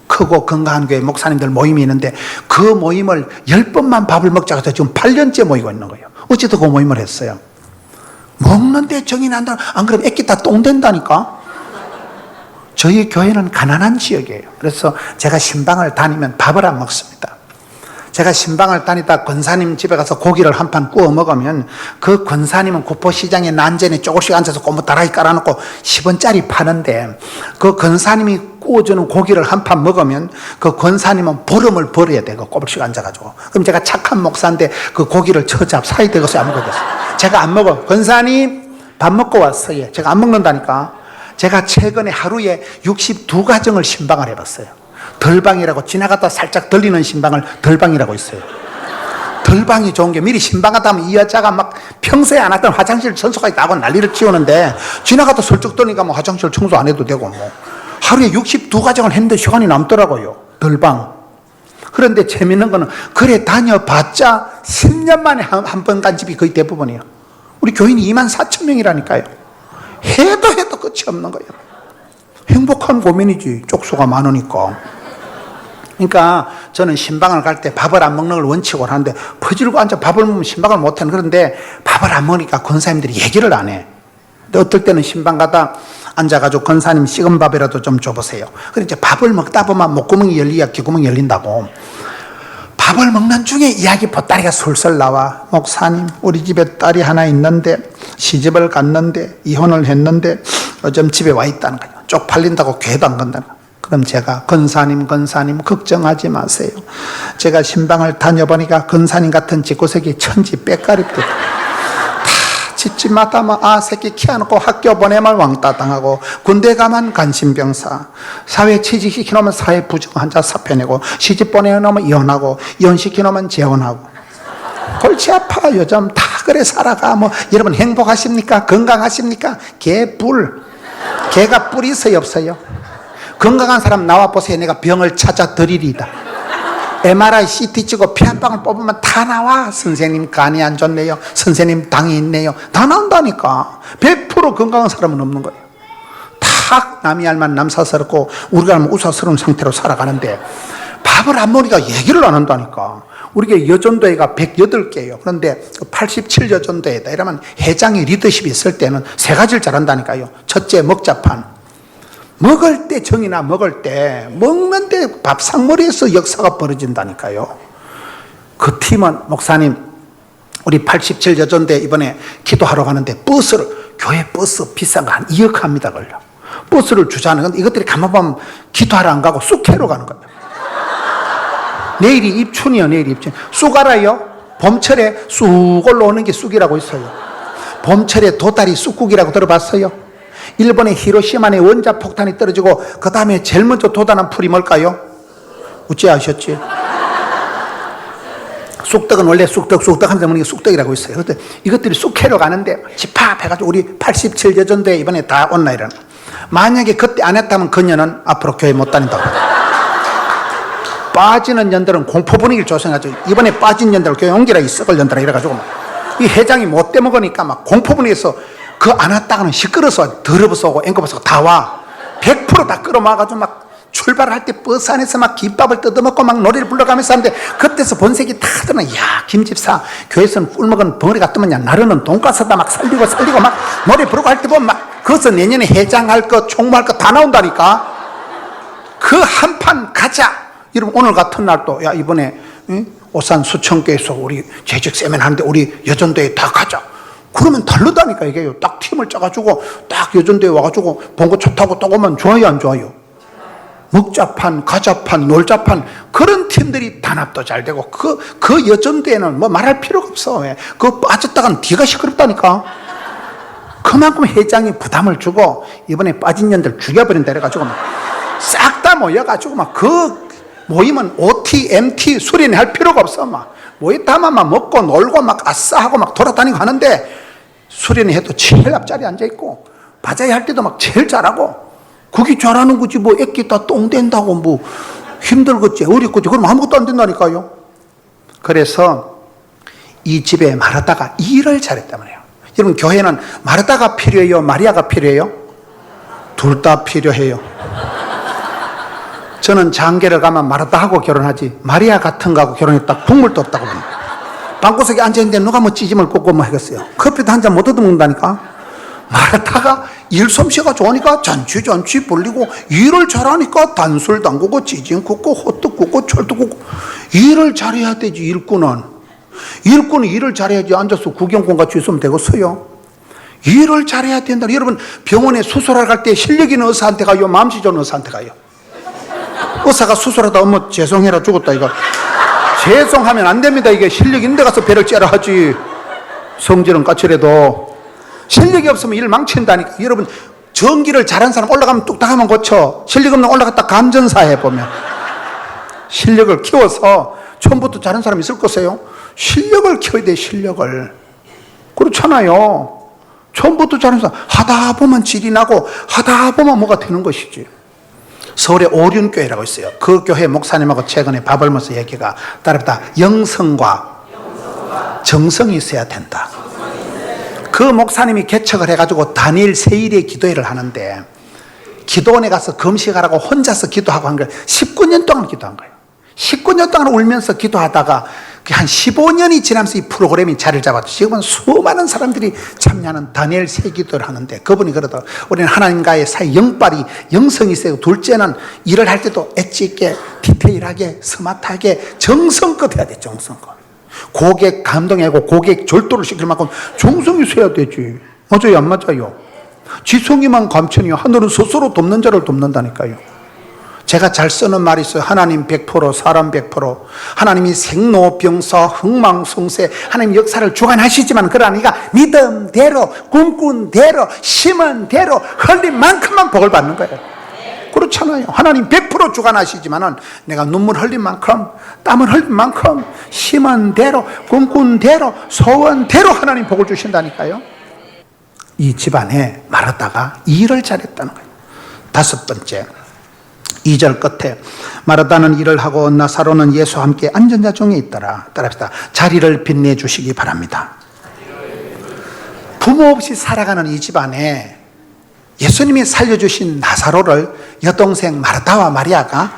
크고 건강한 교회 목사님들 모임이 있는데, 그 모임을 10번만 밥을 먹자고 해서 지금 8년째 모이고 있는 거예요. 어째서 그 모임을 했어요? 먹는데 정이 난다. 안 그러면 애기 다 똥 된다니까. 저희 교회는 가난한 지역이에요. 그래서 제가 신방을 다니면 밥을 안 먹습니다. 제가 신방을 다니다 권사님 집에 가서 고기를 한 판 구워 먹으면, 그 권사님은 구포시장에 난전에 조금씩 앉아서 고무 다라이 깔아놓고 10원짜리 파는데, 그 권사님이 구워주는 고기를 한 판 먹으면 그 권사님은 보름을 벌어야 돼요. 꼬불씩 앉아가지고. 그럼 제가 착한 목사인데 그 고기를 처잡 사이 되고서 안 먹어졌어요. 제가 안 먹어. 권사님 밥 먹고 왔어요. 제가 안 먹는다니까. 제가 최근에 하루에 62가정을 신방을 해봤어요. 덜방이라고, 지나가다 살짝 들리는 신방을 덜방이라고 있어요. 덜방이 좋은 게, 미리 신방하다 하면 이 여자가 막 평소에 안 하던 화장실 청소까지 나고 난리를 치우는데, 지나가다 슬쩍 떠니까 뭐 화장실 청소 안 해도 되고, 뭐 하루에 62가정을 했는데 시간이 남더라고요. 덜방. 그런데 재밌는 거는, 그래 다녀봤자 10년 만에 한 번 간 집이 거의 대부분이에요. 우리 교인이 24,000명이라니까요. 해도 끝이 없는 거예요. 행복한 고민이지, 쪽수가 많으니까. 그러니까 저는 신방을 갈 때 밥을 안 먹는 걸 원칙으로 하는데 퍼질고 앉아 밥을 먹으면 신방을 못 하는, 그런데 밥을 안 먹으니까 권사님들이 얘기를 안 해. 근데 어떨 때는 신방 가다 앉아가지고 권사님 식은 밥이라도 좀 줘보세요. 그래 이제 밥을 먹다 보면 목구멍이 열리야 귀구멍이 열린다고. 밥을 먹는 중에 이야기 보따리가 술술 나와. 목사님, 우리 집에 딸이 하나 있는데 시집을 갔는데 이혼을 했는데 요즘 집에 와 있다는 거예요. 쪽팔린다고 교회도 안 간다는 거예요. 그럼 제가 권사님 걱정하지 마세요. 제가 신방을 다녀보니까 권사님 같은 집구석이 천지 빽가리입니다. 다 집집마다 새끼 키워놓고 학교 보내면 왕따 당하고, 군대 가면 간신병사, 사회 취직시켜놓으면 사회 부정 환자 사표 내고, 시집 보내놓으면 이혼하고, 이혼시켜놓으면 재혼하고. 골치 아파. 요즘 다 그래 살아가. 여러분 행복하십니까? 건강하십니까? 개가 뿔이 있어요 없어요? 건강한 사람 나와 보세요. 내가 병을 찾아 드리리다. MRI, CT 찍고 피 한 방울 뽑으면 다 나와. 선생님 간이 안 좋네요, 선생님 당이 있네요. 다 나온다니까. 100% 건강한 사람은 없는 거예요. 다 남이 알면 남사스럽고 우리가 알면 우사스러운 상태로 살아가는데, 밥을 안 먹으니까 얘기를 안 한다니까. 우리가 여전도회가 108개예요. 그런데 87 여전도회다 이러면 회장이 리더십이 있을 때는 세 가지를 잘한다니까요. 첫째, 먹자판. 먹을 때 정이나 먹는데 밥상머리에서 역사가 벌어진다니까요. 그 팀은 목사님, 우리 87 여전대 이번에 기도하러 가는데 교회 버스 비싼 거 한 2억 합니다 걸려. 버스를 주자는 건데 이것들이 가만 보면 기도하러 안 가고 쑥회로 가는 거예요. 내일이 입춘이요. 내일이 입춘. 쑥 알아요? 봄철에 쑥 올라오는 게 쑥이라고 있어요. 봄철에 도다리 쑥국이라고 들어봤어요? 일본의 히로시마에 원자폭탄이 떨어지고 그 다음에 제일 먼저 돋아난 풀이 뭘까요? 어찌 아셨지? 쑥떡은 원래 쑥떡 하면서 먹는 게 쑥떡이라고 있어요. 그런데 이것들이 쑥회로 가는데 집합해가지고 우리 87 여전대 이번에 다 온라인은, 만약에 그때 안 했다면 그녀는 앞으로 교회 못 다닌다고. 빠지는 년들은 공포 분위기를 조성해가지고 이번에 빠진 년들을 교회 옮기라 이 썩을 년들아 이래가지고 이 회장이 못 떼먹으니까 막 공포 분위기에서 그 안 왔다가는 시끄러워서 더러워서 오고 앵커버서 다 와. 100% 다 끌어모아가지고 막 출발할 때 버스 안에서 막 김밥을 뜯어먹고 막 노래를 불러가면서 하는데, 그때서 본색이 다 드러나. 야, 김집사 교회에서는 꿀먹은 벙어리가 뜨면 야 나르는 돈가스다 막 살리고 막 노래 부르고 할 때 보면 막 거기서 내년에 회장할 거 총무할 거 다 나온다니까. 그 한 판 가자. 여러분 오늘 같은 날도 야 이번에 오산 수천교에서 우리 재직 세미나 하는데 우리 여전도에 다 가자. 그러면 다르다니까. 이게요. 딱 팀을 짜가지고 딱 여전도에 와가지고 본거 좋다고 또 오면 좋아요 안 좋아요? 먹자판, 가자판, 놀자판, 그런 팀들이 단합도 잘 되고 그 여전도에는 말할 필요가 없어. 그거 빠졌다간 뒤가 시끄럽다니까. 그만큼 회장이 부담을 주고 이번에 빠진 년들 죽여버린다 이래가지고 싹 다 모여가지고 그 모이면 OT, MT 수련회 할 필요가 없어. 모였다만 먹고 놀고 아싸하고 돌아다니고 하는데, 수련회 해도 제일 앞자리에 앉아있고 바자회 할 때도 제일 잘하고, 그게 잘하는 거지 애기 다 똥 된다고 힘들겠지 어렵겠지 그럼 아무것도 안 된다니까요. 그래서 이 집에 마르다가 일을 잘했단 말이에요. 여러분 교회는 마르다가 필요해요, 마리아가 필요해요? 둘 다 필요해요. 저는 장계를 가면 마르다하고 결혼하지 마리아 같은 거하고 결혼했다 국물도 없다고 합니다. 방구석에 앉아있는데 누가 찌짐을 꽂고 하겠어요. 커피도 한 잔 못 얻어먹는다니까. 마르다가 일 솜씨가 좋으니까 잔치 벌리고, 일을 잘하니까 단술 담그고 찌짐 굽고 호떡 굽고 철도 굽고. 일을 잘해야 되지. 일꾼은 일을 잘해야지 앉아서 구경꾼 같이 있으면 되겠어요? 일을 잘해야 된다. 여러분 병원에 수술하러 갈 때 실력 있는 의사한테 가요, 마음씨 좋은 의사한테 가요? 의사가 수술하다 어머 죄송해라 죽었다 이거 죄송하면 안 됩니다. 이게 실력 있는 데 가서 배를 째라 하지. 성질은 까칠해도 실력이 없으면 일 망친다니까. 여러분 전기를 잘하는 사람 올라가면 뚝딱하면 고쳐. 실력 없는 올라갔다 감전사 해보면 실력을 키워서 처음부터 잘하는 사람 있을 거세요? 실력을 키워야 돼. 실력을. 그렇잖아요. 처음부터 잘하는 사람 하다 보면 질이 나고 하다 보면 뭐가 되는 것이지. 서울에 오륜교회라고 있어요. 그 교회 목사님하고 최근에 밥을 먹어서 얘기가 따르다 영성과 정성이 있어야 된다. 그 목사님이 개척을 해가지고 단일 세일의 기도회를 하는데, 기도원에 가서 금식하라고 혼자서 기도하고 한 걸 19년 동안 기도한 거예요. 19년 동안 울면서 기도하다가 한 15년이 지나면서 이 프로그램이 자리를 잡았죠. 지금은 수많은 사람들이 참여하는 다니엘 새 기도를 하는데, 그분이 그러다 우리는 하나님과의 사이 영빨이 영성이 세고, 둘째는 일을 할 때도 엣지 있게 디테일하게 스마트하게 정성껏 해야 돼. 정성껏. 고객 감동하고 고객 절도를 시킬 만큼 정성이 세야 되지. 맞아요 안 맞아요? 지성이만 감천이요 하늘은 스스로 돕는 자를 돕는다니까요. 제가 잘 쓰는 말이 있어요. 하나님 100%, 사람 100%. 하나님이 생로병사, 흥망성쇠, 하나님 역사를 주관하시지만 그러니까 믿음대로, 꿈꾼대로, 심은 대로 흘린 만큼만 복을 받는 거예요. 그렇잖아요. 하나님 100% 주관하시지만은 내가 눈물 흘린 만큼, 땀을 흘린 만큼, 심은 대로, 꿈꾼 대로, 소원 대로 하나님 복을 주신다니까요. 이 집안에 마르다가 일을 잘했다는 거예요. 다섯 번째, 2절 끝에 마르다는 일을 하고 나사로는 예수와 함께 앉은 자 중에 있더라. 따라합시다. 자리를 빛내주시기 바랍니다. 부모 없이 살아가는 이 집안에 예수님이 살려주신 나사로를 여동생 마르다와 마리아가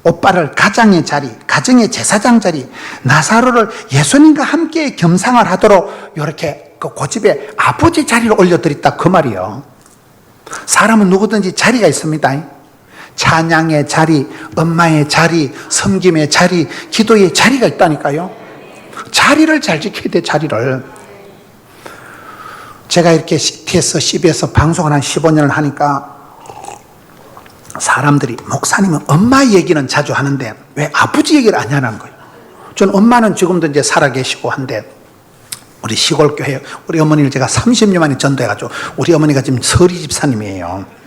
오빠를 가장의 자리, 가정의 제사장 자리, 나사로를 예수님과 함께 겸상을 하도록 이렇게 그 고집에 아버지 자리를 올려드렸다 그 말이요. 사람은 누구든지 자리가 있습니다. 찬양의 자리, 엄마의 자리, 섬김의 자리, 기도의 자리가 있다니까요. 자리를 잘 지켜야 돼. 자리를. 제가 이렇게 TS, CBS 방송을 한 15년을 하니까 사람들이 목사님은 엄마 얘기는 자주 하는데 왜 아버지 얘기를 안 하냐는 거예요. 전 엄마는 지금도 이제 살아계시고 한데, 우리 시골 교회 우리 어머니를 제가 30년 만에 전도해가지고 우리 어머니가 지금 서리 집사님이에요.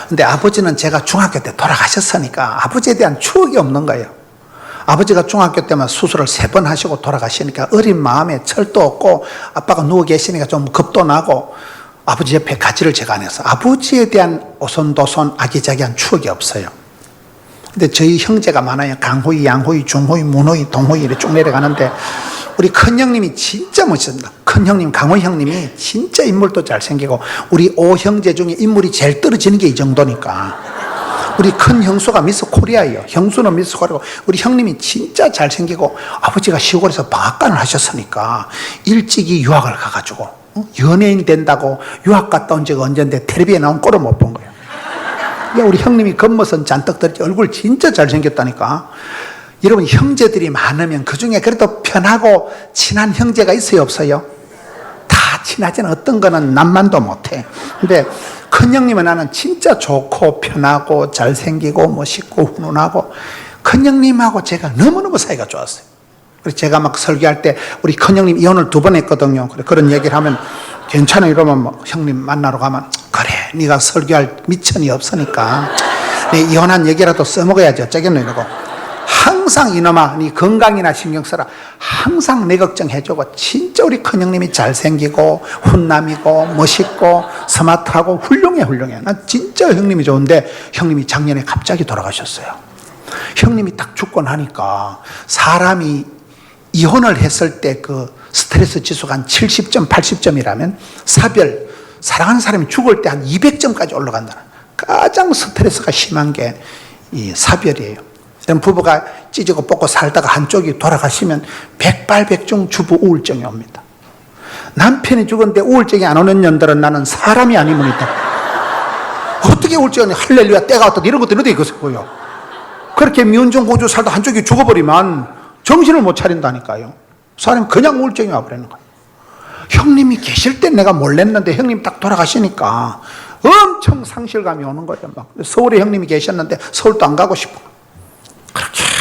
근데 아버지는 제가 중학교 때 돌아가셨으니까 아버지에 대한 추억이 없는 거예요. 아버지가 중학교 때만 수술을 3번 하시고 돌아가시니까 어린 마음에 철도 없고, 아빠가 누워 계시니까 좀 겁도 나고, 아버지 옆에 가지를 제가 안 해서 아버지에 대한 오손도손 아기자기한 추억이 없어요. 근데 저희 형제가 많아요. 강호이, 양호이, 중호이, 문호이, 동호이 이렇게 쭉 내려가는데, 우리 큰형님이 진짜 멋있습니다. 큰형님, 강호이 형님이 진짜 인물도 잘생기고, 우리 5형제 중에 인물이 제일 떨어지는 게 이 정도니까. 우리 큰 형수가 미스 코리아예요. 형수는 미스 코리아고, 우리 형님이 진짜 잘생기고, 아버지가 시골에서 방앗간을 하셨으니까 일찍이 유학을 가가지고 연예인 된다고 유학 갔다 온 지가 언젠데 텔레비에 나온 꼴을 못 본 거예요. 그러니까 우리 형님이 겉모습 잔뜩 들었지 얼굴 진짜 잘생겼다니까. 여러분, 형제들이 많으면 그중에 그래도 편하고 친한 형제가 있어요 없어요? 다 친하지는 어떤 거는 남만도 못해. 근데 큰형님은 나는 진짜 좋고 편하고 잘생기고 멋있고 훈훈하고, 큰형님하고 제가 너무너무 사이가 좋았어요. 그래서 제가 막 설교할 때 우리 큰형님 이혼을 2번 했거든요. 그런 얘기를 하면 괜찮아 이러면 뭐 형님 만나러 가면, 그래 네가 설교할 미천이 없으니까 네 이혼한 얘기라도 써먹어야지 어쩌겠노 이러고, 항상 이놈아 네 건강이나 신경 써라 항상 내 걱정해주고, 진짜 우리 큰형님이 잘생기고 훈남이고 멋있고 스마트하고 훌륭해. 난 진짜 형님이 좋은데 형님이 작년에 갑자기 돌아가셨어요. 형님이 딱 죽고 나니까 사람이 이혼을 했을 때 그 스트레스 지수가 한 70점 80점이라면 사랑하는 사람이 죽을 때 한 200점까지 올라간다. 가장 스트레스가 심한 게 이 사별이에요. 부부가 찢고 뽑고 살다가 한쪽이 돌아가시면 백발백중 주부 우울증이 옵니다. 남편이 죽었는데 우울증이 안 오는 년들은 나는 사람이 아니면 있다. 어떻게 우울증이 할렐루야 때가 왔다 이런 것들이 어디 있겠어요. 그렇게 미운정 고주 살다 한쪽이 죽어버리면 정신을 못 차린다니까요. 사람이 그냥 우울증이 와버리는 거예요. 형님이 계실 때 내가 몰랐는데 형님 딱 돌아가시니까 엄청 상실감이 오는 거예요. 막 서울에 형님이 계셨는데 서울도 안 가고 싶고,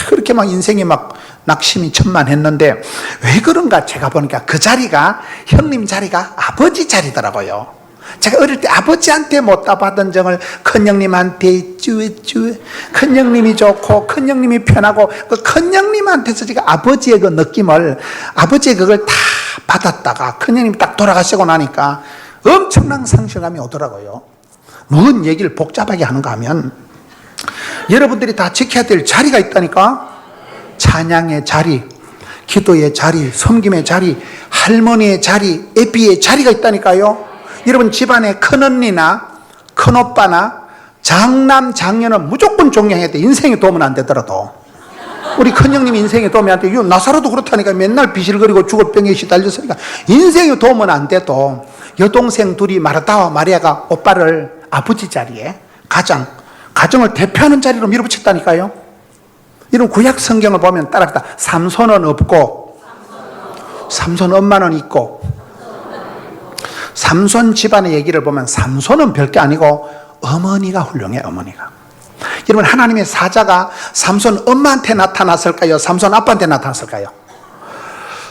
그렇게 막 인생이 막 낙심이 천만했는데, 왜 그런가 제가 보니까 그 자리가 형님 자리가 아버지 자리더라고요. 제가 어릴 때 아버지한테 못다 받은 정을 큰형님한테 쭈쭈, 큰형님이 좋고 큰형님이 편하고 그 큰형님한테서 제가 아버지의 그 느낌을, 아버지의 그걸 다 받았다가 큰형님이 딱 돌아가시고 나니까 엄청난 상실감이 오더라고요. 뭔 얘기를 복잡하게 하는가 하면, 여러분들이 다 지켜야 될 자리가 있다니까. 찬양의 자리, 기도의 자리, 섬김의 자리, 할머니의 자리, 애비의 자리가 있다니까요. 여러분 집안에 큰언니나 큰오빠나 장남 장녀는 무조건 존경해야 돼. 인생에 도움은 안 되더라도. 우리 큰형님 인생에 도움이 안 돼. 나사로도 그렇다니까. 맨날 비실거리고 죽을 병에 시달렸으니까 인생에 도움은 안 돼도 여동생 둘이 마르다와 마리아가 오빠를 아버지 자리에 가정을 대표하는 자리로 밀어붙였다니까요. 이런 구약 성경을 보면 따라합니다. 삼손은 없고 삼손 엄마는 있고. 삼손 집안의 얘기를 보면 삼손은 별게 아니고 어머니가 훌륭해. 어머니가. 여러분, 하나님의 사자가 삼손 엄마한테 나타났을까요? 삼손 아빠한테 나타났을까요?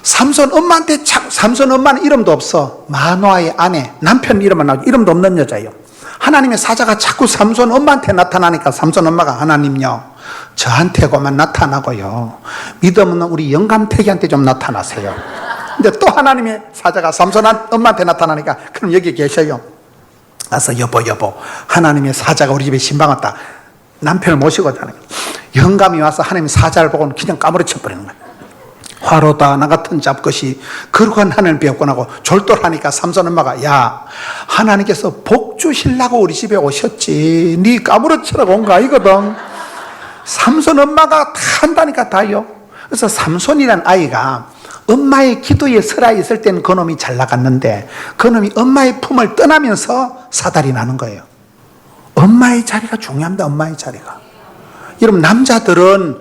삼손 엄마한테 삼손 엄마는 이름도 없어. 마노아의 아내, 남편 이름만 나오고 이름도 없는 여자예요. 하나님의 사자가 자꾸 삼손 엄마한테 나타나니까 삼손 엄마가 하나님요, 저한테고만 나타나고요, 믿음 없는 우리 영감태기한테 좀 나타나세요. 근데 또 하나님의 사자가 삼손 엄마한테 나타나니까 그럼 여기 계셔요. 그래서 여보 하나님의 사자가 우리 집에 신방 왔다. 남편을 모시고 오잖아요. 영감이 와서 하나님의 사자를 보고는 그냥 까무러쳐 버리는 거예요. 화로다 나 같은 잡것이 거룩한 하늘을 배웠곤 하고 졸도하니까 삼손 엄마가, 야, 하나님께서 복 주시려고 우리 집에 오셨지, 네 까무러치라고 온 거 아니거든. 삼손 엄마가 다 한다니까 다요. 그래서 삼손이란 아이가 엄마의 기도에 설아 있을 때는 그놈이 잘 나갔는데 그놈이 엄마의 품을 떠나면서 사달이 나는 거예요. 엄마의 자리가 중요합니다. 엄마의 자리가. 여러분, 남자들은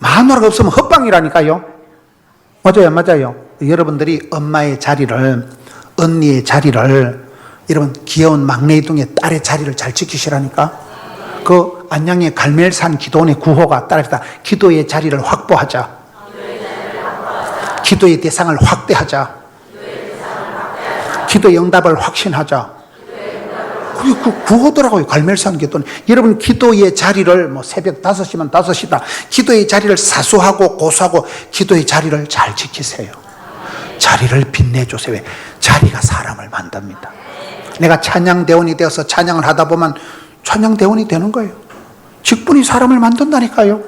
마누라가 없으면 헛방이라니까요. 맞아요. 여러분들이 엄마의 자리를, 언니의 자리를, 여러분 귀여운 막내둥의 딸의 자리를 잘 지키시라니까. 그 안양의 갈멜산 기도원의 구호가 따라합니다. 기도의 자리를 확보하자. 기도의 대상을 확대하자. 기도의 응답을 확신하자. 그게 그 구호더라고요. 갈멜산 기도는. 여러분, 기도의 자리를 새벽 5시면 5시다. 기도의 자리를 사수하고 고수하고 기도의 자리를 잘 지키세요. 자리를 빛내주세요. 왜? 자리가 사람을 만듭니다. 내가 찬양대원이 되어서 찬양을 하다 보면 찬양대원이 되는 거예요. 직분이 사람을 만든다니까요.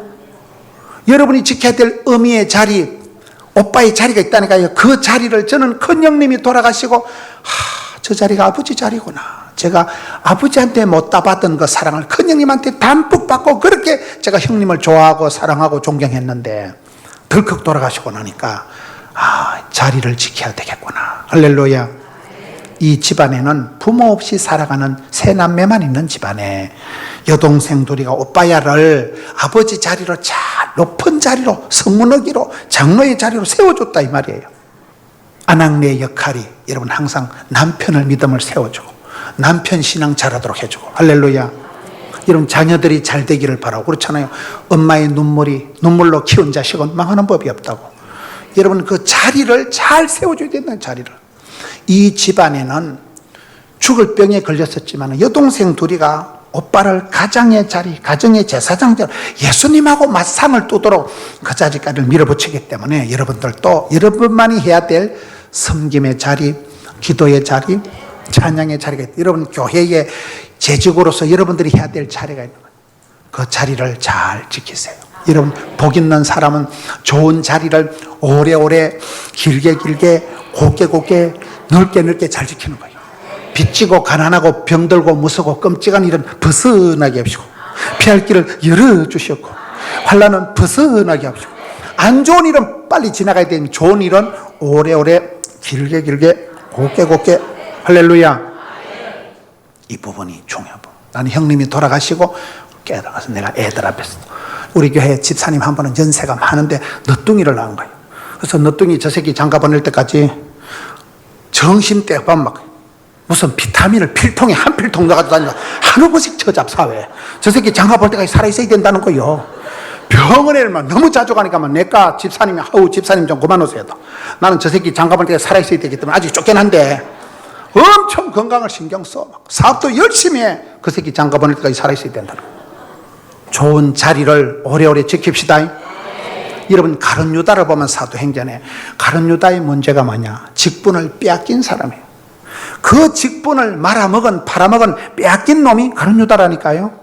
여러분이 지켜야 될 어미의 자리, 오빠의 자리가 있다니까요. 그 자리를 저는 큰형님이 돌아가시고, 저 자리가 아버지 자리구나. 제가 아버지한테 못 따받은 그 사랑을 큰형님한테 담뿍 받고 그렇게 제가 형님을 좋아하고 사랑하고 존경했는데 덜컥 돌아가시고 나니까 자리를 지켜야 되겠구나. 할렐루야. 이 집안에는 부모 없이 살아가는 세 남매만 있는 집안에 여동생 둘이가 오빠야를 아버지 자리로 잘 높은 자리로 성문어기로 장로의 자리로 세워줬다 이 말이에요. 아낙네의 역할이 여러분 항상 남편을 믿음을 세워주고 남편 신앙 잘하도록 해주고. 할렐루야. 여러분, 자녀들이 잘 되기를 바라고 그렇잖아요. 엄마의 눈물로 키운 자식은 망하는 법이 없다고. 여러분, 그 자리를 잘 세워줘야 된다는 자리를. 이 집안에는 죽을 병에 걸렸었지만 여동생 둘이가 오빠를 가정의 자리, 가정의 제사장 자리, 예수님하고 맞상을 두도록 그 자리까지 밀어붙이기 때문에 여러분들도 여러분만이 해야 될 섬김의 자리, 기도의 자리, 찬양의 자리가 있다. 여러분, 교회의 재직으로서 여러분들이 해야 될 자리가 있는 거예요. 그 자리를 잘 지키세요. 여러분, 복 있는 사람은 좋은 자리를 오래오래 길게 곱게 넓게 잘 지키는 거예요. 빚지고 가난하고 병들고 무서고 끔찍한 일은 벗어나게 하시고 피할 길을 열어주셨고 환난은 벗어나게 하시고 안 좋은 일은 빨리 지나가야 되니 좋은 일은 오래오래 길게 곱게. 할렐루야. 이 부분이 중요한 부분. 나는 형님이 돌아가시고 깨달아서 내가 애들 앞에서, 우리 교회 집사님 한 번은 연세가 많은데 너뚱이를 낳은 거예요. 그래서 너뚱이 저 새끼 장가 보낼 때까지 정신때 막 무슨 비타민을 필통에 한 필통 넣어가지고 다니고 한우 번씩 처잡사회. 저 새끼 장가 볼 때까지 살아있어야 된다는 거예요. 병원에는 막 너무 자주 가니까 막 내과 집사님이 집사님 좀 그만 오세요. 나는 저 새끼 장가 볼 때까지 살아있어야 되기 때문에 아직 쫓겨난데 엄청 건강을 신경 써. 사업도 열심히 해. 그 새끼 장가 보낼 때까지 살아있어야 된다는 거예요. 좋은 자리를 오래오래 지킵시다. 여러분, 가룟 유다를 보면 사도행전에 가룟 유다의 문제가 뭐냐? 직분을 빼앗긴 사람이에요. 그 직분을 팔아먹은 빼앗긴 놈이 가룟 유다라니까요.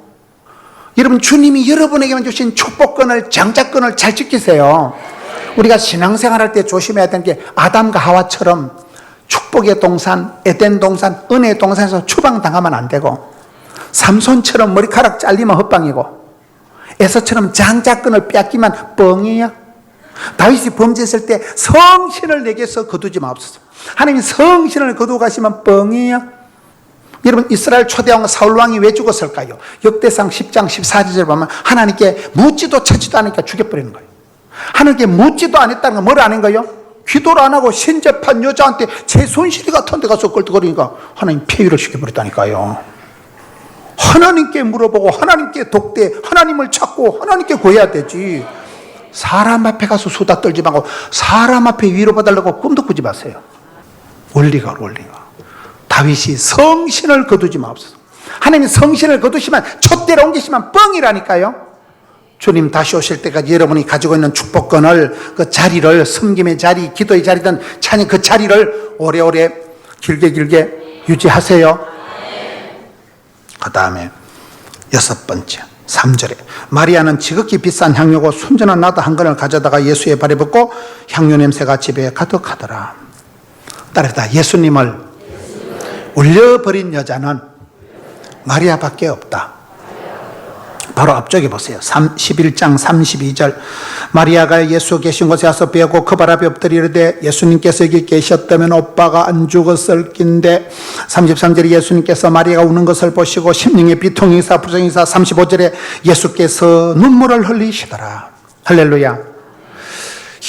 여러분, 주님이 여러분에게만 주신 축복권을, 장자권을 잘 지키세요. 우리가 신앙생활할 때 조심해야 되는 게 아담과 하와처럼 축복의 동산, 에덴 동산, 은혜의 동산에서 추방당하면 안 되고, 삼손처럼 머리카락 잘리면 헛방이고, 에서처럼 장자권을 빼앗기만 뻥이야. 다윗이 범죄했을 때 성신을 내게서 거두지 마옵소서. 하나님이 성신을 거두고 가시면 뻥이야. 여러분, 이스라엘 초대왕 사울왕이 왜 죽었을까요? 역대상 10장 14절을 보면 하나님께 묻지도 찾지도 않으니까 죽여버리는 거예요. 하나님께 묻지도 안 했다는 건 뭘 아는 거예요? 기도를 안 하고 신접한 여자한테 제 손실이 같은 데 가서 걸떡거리니까 하나님 폐위를 시켜버렸다니까요. 하나님께 물어보고 하나님께 독대, 하나님을 찾고 하나님께 구해야 되지. 사람 앞에 가서 수다 떨지 말고 사람 앞에 위로받으려고 꿈도 꾸지 마세요. 원리가. 다윗이 성신을 거두지 마옵소서. 하나님이 성신을 거두시면 촛대로 옮기시면 뻥이라니까요. 주님 다시 오실 때까지 여러분이 가지고 있는 축복권을, 그 자리를, 섬김의 자리, 기도의 자리든 찬양 그 자리를 오래오래 길게 유지하세요. 그 다음에 6번째 3절에 마리아는 지극히 비싼 향료고 순전한 나도 한 건을 가져다가 예수의 발에 붓고 향료 냄새가 집에 가득하더라. 따라서 예수님을 울려버린 여자는 마리아밖에 없다. 바로 앞쪽에 보세요. 11장 32절. 마리아가 예수 계신 곳에 와서 배우고 그 발 앞에 엎드리르되 예수님께서 여기 계셨다면 오빠가 안 죽었을 낀데. 33절에 예수님께서 마리아가 우는 것을 보시고 심령의 비통이 있어 불성이 있어. 35절에 예수께서 눈물을 흘리시더라. 할렐루야.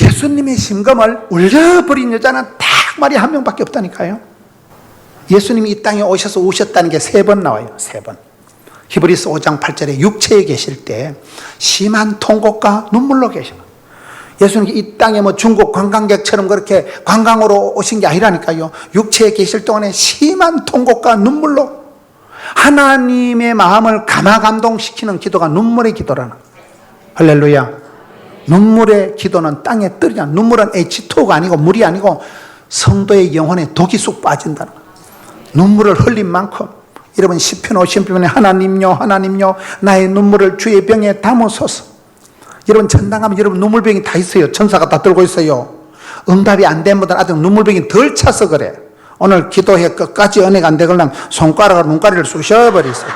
예수님의 심금을 울려버린 여자는 딱 마리아 한 명밖에 없다니까요. 예수님이 이 땅에 오셔서 우셨다는 게 3번 나와요. 3번. 히브리서 5장 8절에 육체에 계실 때 심한 통곡과 눈물로 계십니다. 예수님이 이 땅에 뭐 중국 관광객처럼 그렇게 관광으로 오신 게 아니라니까요. 육체에 계실 동안에 심한 통곡과 눈물로 하나님의 마음을 감화감동시키는 기도가 눈물의 기도라는 거예요. 할렐루야. 눈물의 기도는 땅에 떨어지지 않아. 눈물은 H2O가 아니고 물이 아니고 성도의 영혼에 독이 쑥 빠진다는 거예요. 눈물을 흘린 만큼 여러분 시편 50편에 하나님요 나의 눈물을 주의 병에 담으소서. 여러분 전당하면 여러분 눈물병이 다 있어요. 천사가 다 들고 있어요. 응답이 안 된 분들은 아직 눈물병이 덜 차서 그래. 오늘 기도해 끝까지 은혜가 안 되걸랑 손가락으로 눈가리를 쑤셔버리세요.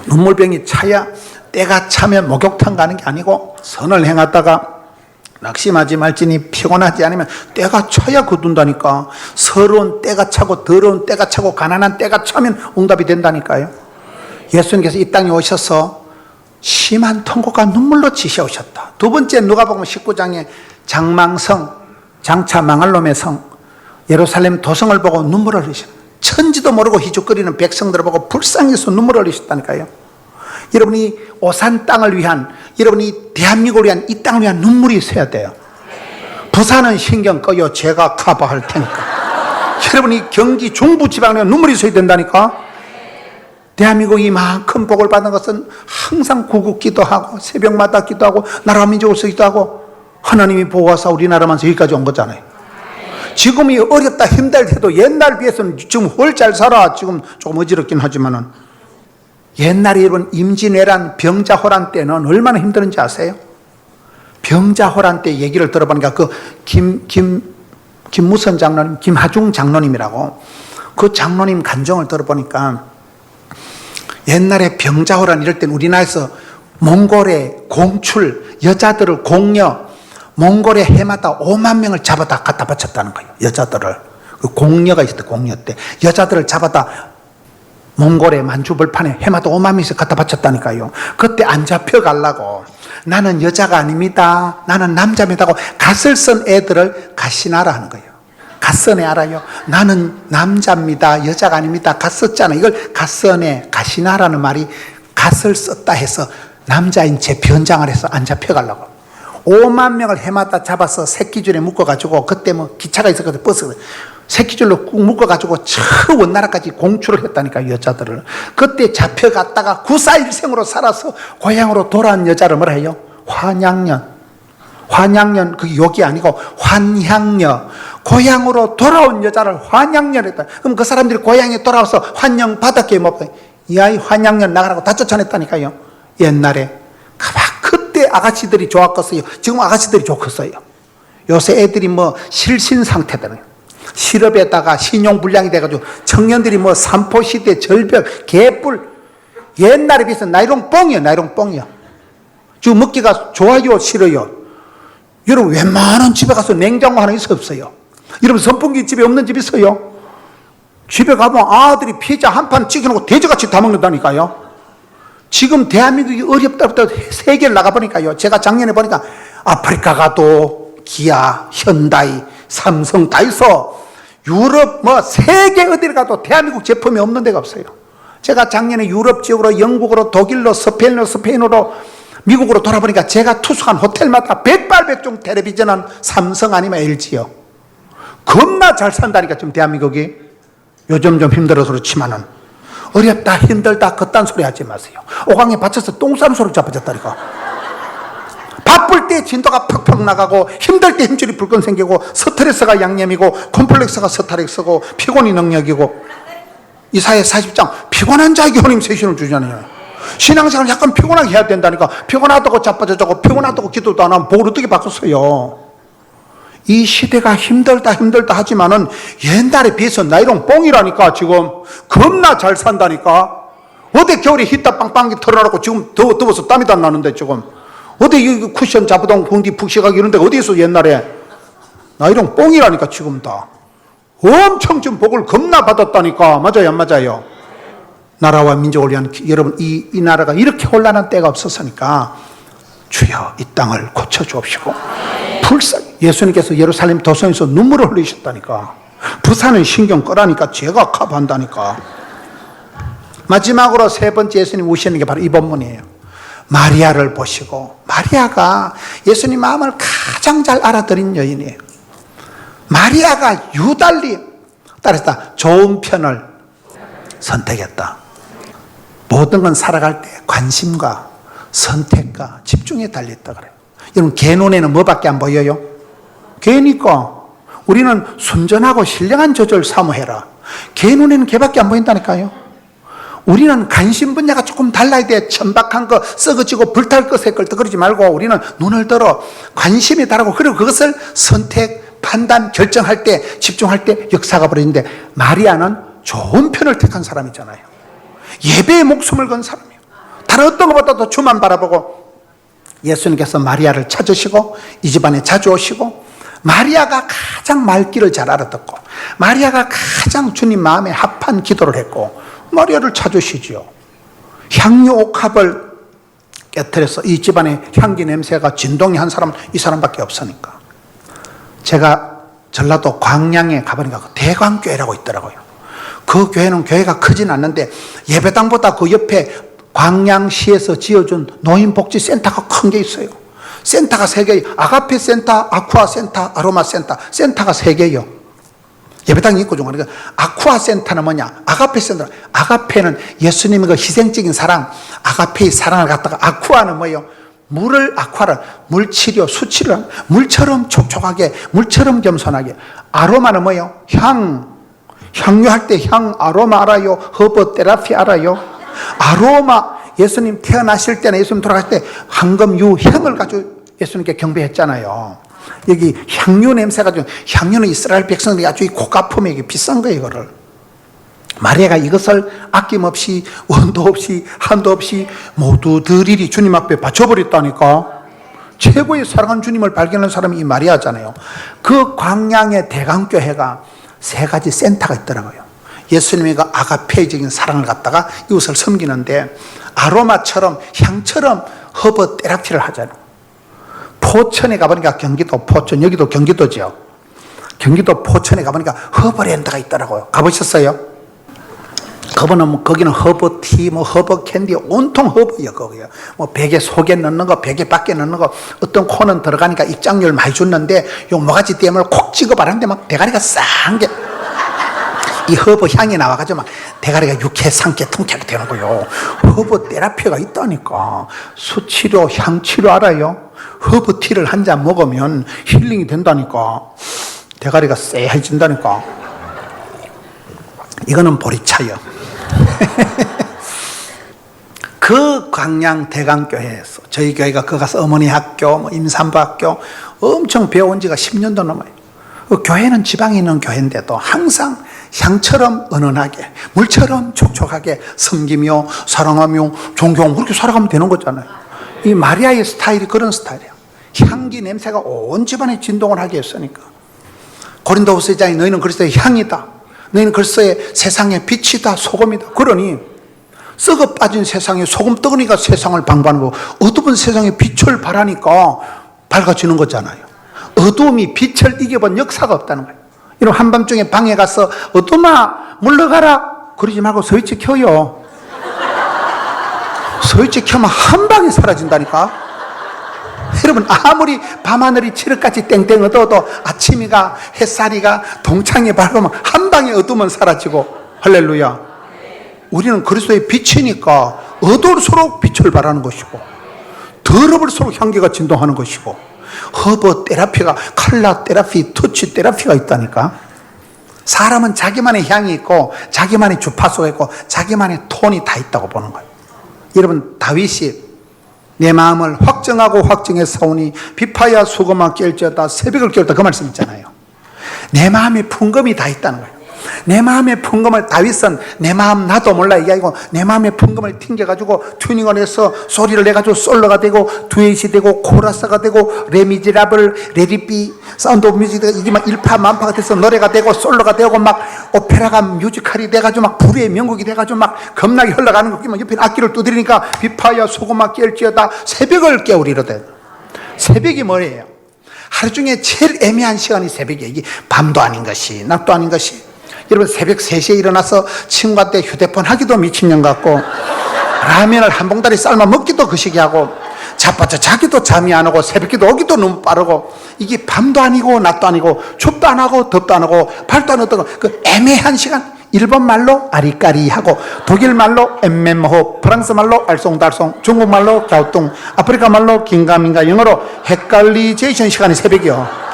눈물병이 차야 때가 차면 목욕탕 가는 게 아니고 선을 행하다가 낙심하지 말지니 피곤하지 않으면 때가 차야 거둔다니까. 서러운 때가 차고 더러운 때가 차고 가난한 때가 차면 응답이 된다니까요. 예수님께서 이 땅에 오셔서 심한 통곡과 눈물로 지셔오셨다. 두 번째 누가복음 19장에 장망성, 장차 망할 놈의 성 예루살렘 도성을 보고 눈물을 흘리셨다. 천지도 모르고 희죽거리는 백성들을 보고 불쌍해서 눈물을 흘리셨다니까요. 여러분이 오산 땅을 위한, 여러분이 대한민국을 위한 이 땅을 위한 눈물이 있어야 돼요. 부산은 신경 꺼요. 제가 커버할 테니까. 여러분이 경기 중부지방에 눈물이 있어야 된다니까. 대한민국이 이만큼 복을 받은 것은 항상 구국 기도하고 새벽마다 기도하고 나라 민족을 기도하고 하나님이 보호하사 우리나라만서 여기까지 온 거잖아요. 지금이 어렵다 힘들게도 옛날 비해서는 지금 훨 잘 살아. 지금 조금 어지럽긴 하지만은 옛날에 여러분 임진왜란 병자호란 때는 얼마나 힘들었는지 아세요? 병자호란 때 얘기를 들어보니까 그 김무선 장로님, 김하중 장로님이라고 그 장로님 간증을 들어보니까 옛날에 병자호란 이럴 때는 우리나라에서 몽골에 공출, 여자들을 공여, 몽골의 해마다 5만 명을 잡아다 갖다 바쳤다는 거예요. 여자들을. 그 공여가 있을 때 공여 때 여자들을 잡아다 몽골의 만주벌판에 해마다 5만 명씩 갖다 바쳤다니까요. 그때 안 잡혀가려고 나는 여자가 아닙니다. 나는 남자입니다. 하고 갓을 쓴 애들을 갓신하라 하는 거예요. 갓선애 알아요? 나는 남자입니다. 여자가 아닙니다. 갓 썼잖아. 이걸 갓선애, 갓신하라는 말이 갓을 썼다 해서 남자인 채 변장을 해서 안 잡혀가려고. 5만 명을 해마다 잡아서 새끼줄에 묶어가지고 그때 뭐 기차가 있었거든. 버스가. 새끼줄로 꾹 묶어가지고 저 원나라까지 공출을 했다니까 여자들을. 그때 잡혀갔다가 구사일생으로 살아서 고향으로 돌아온 여자를 뭐라 해요? 환양년. 환양년, 그게 욕이 아니고 환향녀. 고향으로 돌아온 여자를 환양녀를 했다. 그럼 그 사람들이 고향에 돌아와서 환영 받았기에 뭐, 이 아이 환양녀 나가라고 다 쫓아냈다니까요. 옛날에. 그때 아가씨들이 좋았겠어요. 지금 아가씨들이 좋겠어요. 요새 애들이 뭐 실신 상태잖아요. 실업에다가 신용불량이 돼가지고 청년들이 뭐 삼포시대 절벽 개뿔. 옛날에 비해서 나이롱 뻥이요, 나이롱 뻥이요. 지금 먹기가 좋아요, 싫어요? 여러분, 웬만한 집에 가서 냉장고 하나 있어, 없어요? 여러분, 선풍기 집에 없는 집 있어요? 집에 가보면 아들이 피자 한 판 찍어놓고 돼지같이 다 먹는다니까요. 지금 대한민국이 어렵다부터 세계를 나가보니까요. 제가 작년에 보니까 아프리카 가도 기아, 현다이, 삼성 다 있어. 유럽, 세계 어디를 가도 대한민국 제품이 없는 데가 없어요. 제가 작년에 유럽 지역으로 영국으로 독일로 스페인으로 미국으로 돌아보니까 제가 투숙한 호텔마다 백발백중 텔레비전은 삼성 아니면 LG요. 겁나 잘 산다니까 지금 대한민국이. 요즘 좀 힘들어서 그렇지만은 어렵다 힘들다 그딴 소리 하지 마세요. 오강에 받쳐서 똥 싸는 소리 잡아졌다니까. 바쁠 때 진도가 팍팍 나가고 힘들 때 힘줄이 불끈 생기고 스트레스가 양념이고 콤플렉스가 스타렉스고 피곤이 능력이고. 이사야 40장 피곤한 자에게 하나님 새 힘을 주잖아요. 신앙생활 약간 피곤하게 해야 된다니까. 피곤하다고 자빠져자고 피곤하다고 기도도 안 하면 복을 어떻게 바꿨어요. 이 시대가 힘들다 하지만은 옛날에 비해서 나이롱 뽕이라니까. 지금 겁나 잘 산다니까. 어디 겨울에 히터 빵빵하게 털어놓고 지금 더워서 땀이 안 나는데 지금 어디 이 쿠션 잡아동 붕디 푹시가기 이런 데가 어디 있어. 옛날에 나이롱 뽕이라니까. 지금 다 엄청 지금 복을 겁나 받았다니까. 맞아요, 안 맞아요? 나라와 민족을 위한 여러분, 이 나라가 이렇게 혼란한 때가 없었으니까 주여 이 땅을 고쳐주옵시고. 예수님께서 예루살렘 도성에서 눈물을 흘리셨다니까. 부산은 신경 끄라니까. 제가 컵한다니까. 마지막으로 세 번째 예수님 우시는 게 바로 이 본문이에요. 마리아를 보시고, 마리아가 예수님 마음을 가장 잘 알아들인 여인이에요. 마리아가 유달리 따라서 좋은 편을 선택했다. 모든 건 살아갈 때 관심과 선택과 집중에 달려있다 그래요. 여러분, 개 눈에는 뭐밖에 안 보여요? 개니까. 우리는 순전하고 신령한 저절 사모해라. 개 눈에는 개밖에 안 보인다니까요. 우리는 관심 분야가 조금 달라야 돼. 천박한 거, 썩어지고 불탈 것에 끌떡거리지 말고 우리는 눈을 들어 관심이 다르고, 그리고 그것을 선택, 판단, 결정할 때, 집중할 때 역사가 벌어지는데, 마리아는 좋은 편을 택한 사람이잖아요. 예배에 목숨을 건 사람이에요. 다른 어떤 것보다도 주만 바라보고. 예수님께서 마리아를 찾으시고 이 집안에 자주 오시고, 마리아가 가장 말귀를 잘 알아듣고 마리아가 가장 주님 마음에 합한 기도를 했고, 마리아를 찾으시지요. 향유 옥합을 깨뜨려서 이 집안에 향기 냄새가 진동이 한 사람은 이 사람밖에 없으니까. 제가 전라도 광양에 가보니까 그 대광교회라고 있더라고요. 그 교회는 교회가 크진 않는데 예배당보다 그 옆에 광양시에서 지어준 노인복지센터가 큰 게 있어요. 센터가 3개, 아가페 센터, 아쿠아 센터, 아로마 센터, 센터가 3개예요. 예배당이 있고 좀 그러니까 아쿠아 센터는 뭐냐? 아가페 센터. 아가페는 예수님의 그 희생적인 사랑, 아가페의 사랑을 갖다가, 아쿠아는 뭐예요? 아쿠아를 물치료, 수치료, 물처럼 촉촉하게, 물처럼 겸손하게. 아로마는 뭐예요? 향유할 때 향, 아로마 알아요? 허브 테라피 알아요? 아로마, 예수님 태어나실 때나 예수님 돌아가실 때 황금유 향을 가지고 예수님께 경배했잖아요. 여기 향유 냄새가 좀, 향유는 이스라엘 백성들이 아주 고가품에 비싼 거예요, 이거를. 마리아가 이것을 아낌없이, 원도 없이, 한도 없이 모두 들이리 주님 앞에 바쳐버렸다니까. 최고의 사랑하는 주님을 발견한 사람이 이 마리아잖아요. 그 광양의 대강교회가 3가지 센터가 있더라고요. 예수님의 그 아가페적인 사랑을 갖다가 이웃을 섬기는데, 아로마처럼 향처럼 허브 테라피를 하잖아요. 포천에 가보니까, 경기도 포천, 여기도 경기도죠. 경기도 포천에 가보니까 허브랜드가 있더라고요. 가보셨어요? 거기는 허브티, 허브 캔디, 온통 허브예요. 거기요. 베개 속에 넣는 거, 베개 밖에 넣는 거, 어떤 코는 들어가니까 입장료를 많이 줬는데, 요 모가지 댐을 콕 찍어 바르는데 막 대가리가 싼 게, 이 허브 향이 나와가지고 막 대가리가 육회, 상쾌, 통쾌하게 되는 거예요. 허브 테라피가 있다니까. 수치료, 향치료 알아요? 허브 티를 한 잔 먹으면 힐링이 된다니까. 대가리가 쎄해진다니까. 이거는 보리차요. 그 광양 대강교회에서, 저희 교회가 그 가서 어머니 학교, 임산부 학교 엄청 배워온 지가 10년도 넘어요. 그 교회는 지방에 있는 교회인데도 항상 향처럼 은은하게, 물처럼 촉촉하게 섬기며 사랑하며 존경하며 그렇게 살아가면 되는 거잖아요. 이 마리아의 스타일이 그런 스타일이에요. 향기 냄새가 온 집안에 진동을 하게 했으니까. 고린도후서 1장에 너희는 그리스도의 향이다, 너희는 그리스도의 세상의 빛이다, 소금이다. 그러니 썩어 빠진 세상에 소금 떡으니까 세상을 방부하는 거고, 어두운 세상에 빛을 발하니까 밝아지는 거잖아요. 어두움이 빛을 이겨본 역사가 없다는 거예요. 여러분, 한밤중에 방에 가서 어둠아 물러가라 그러지 말고 스위치 켜요. 스위치 켜면 한 방에 사라진다니까. 여러분, 아무리 밤하늘이 칠흑같이 땡땡 어두워도 아침이가 햇살이가 동창에 밝으면 한 방에 어둠은 사라지고. 할렐루야. 우리는 그리스도의 빛이니까 어두울수록 빛을 발하는 것이고, 더러울수록 향기가 진동하는 것이고, 허브 테라피가 칼라 테라피, 터치 테라피가 있다니까. 사람은 자기만의 향이 있고 자기만의 주파수가 있고 자기만의 톤이 다 있다고 보는 거예요. 여러분, 다윗이 내 마음을 확정하고 확정했사오니 비파야 수고만 깰지어다 새벽을 깨울다, 그 말씀 있잖아요. 내 마음에 풍금이 다 있다는 거예요. 내 마음의 풍금을, 다윗은 내 마음 나도 몰라 이게 아니고 내 마음의 풍금을 튕겨가지고 튜닝을 해서 소리를 내가지고 솔로가 되고 듀엣이 되고 코러스가 되고 레미제라블, 레디비, 사운드 오브 뮤직 이게 막 일파만파가 돼서 노래가 되고 솔로가 되고 막 오페라가 뮤지컬이 돼가지고 막 불의 명곡이 돼가지고 막 겁나게 흘러가는 거, 옆에 악기를 두드리니까 비파야 소금아 깰지어다 새벽을 깨우리로되. 새벽이 뭐예요? 하루 중에 제일 애매한 시간이 새벽이에요. 이게 밤도 아닌 것이 낮도 아닌 것이. 여러분, 새벽 3시에 일어나서 친구한테 휴대폰 하기도 미친년 같고, 라면을 한 봉다리 삶아 먹기도 그 시기하고, 자빠져 자기도 잠이 안 오고, 새벽기도 오기도 너무 빠르고, 이게 밤도 아니고 낮도 아니고 춥도 안 하고 덥도 안 하고 발도 안 하고, 그 애매한 시간. 일본 말로 아리까리하고, 독일 말로 엠멤호, 프랑스 말로 알쏭달쏭, 중국 말로 갸우뚱, 아프리카 말로 긴가민가, 영어로 헷갈리제이션 시간이 새벽이요.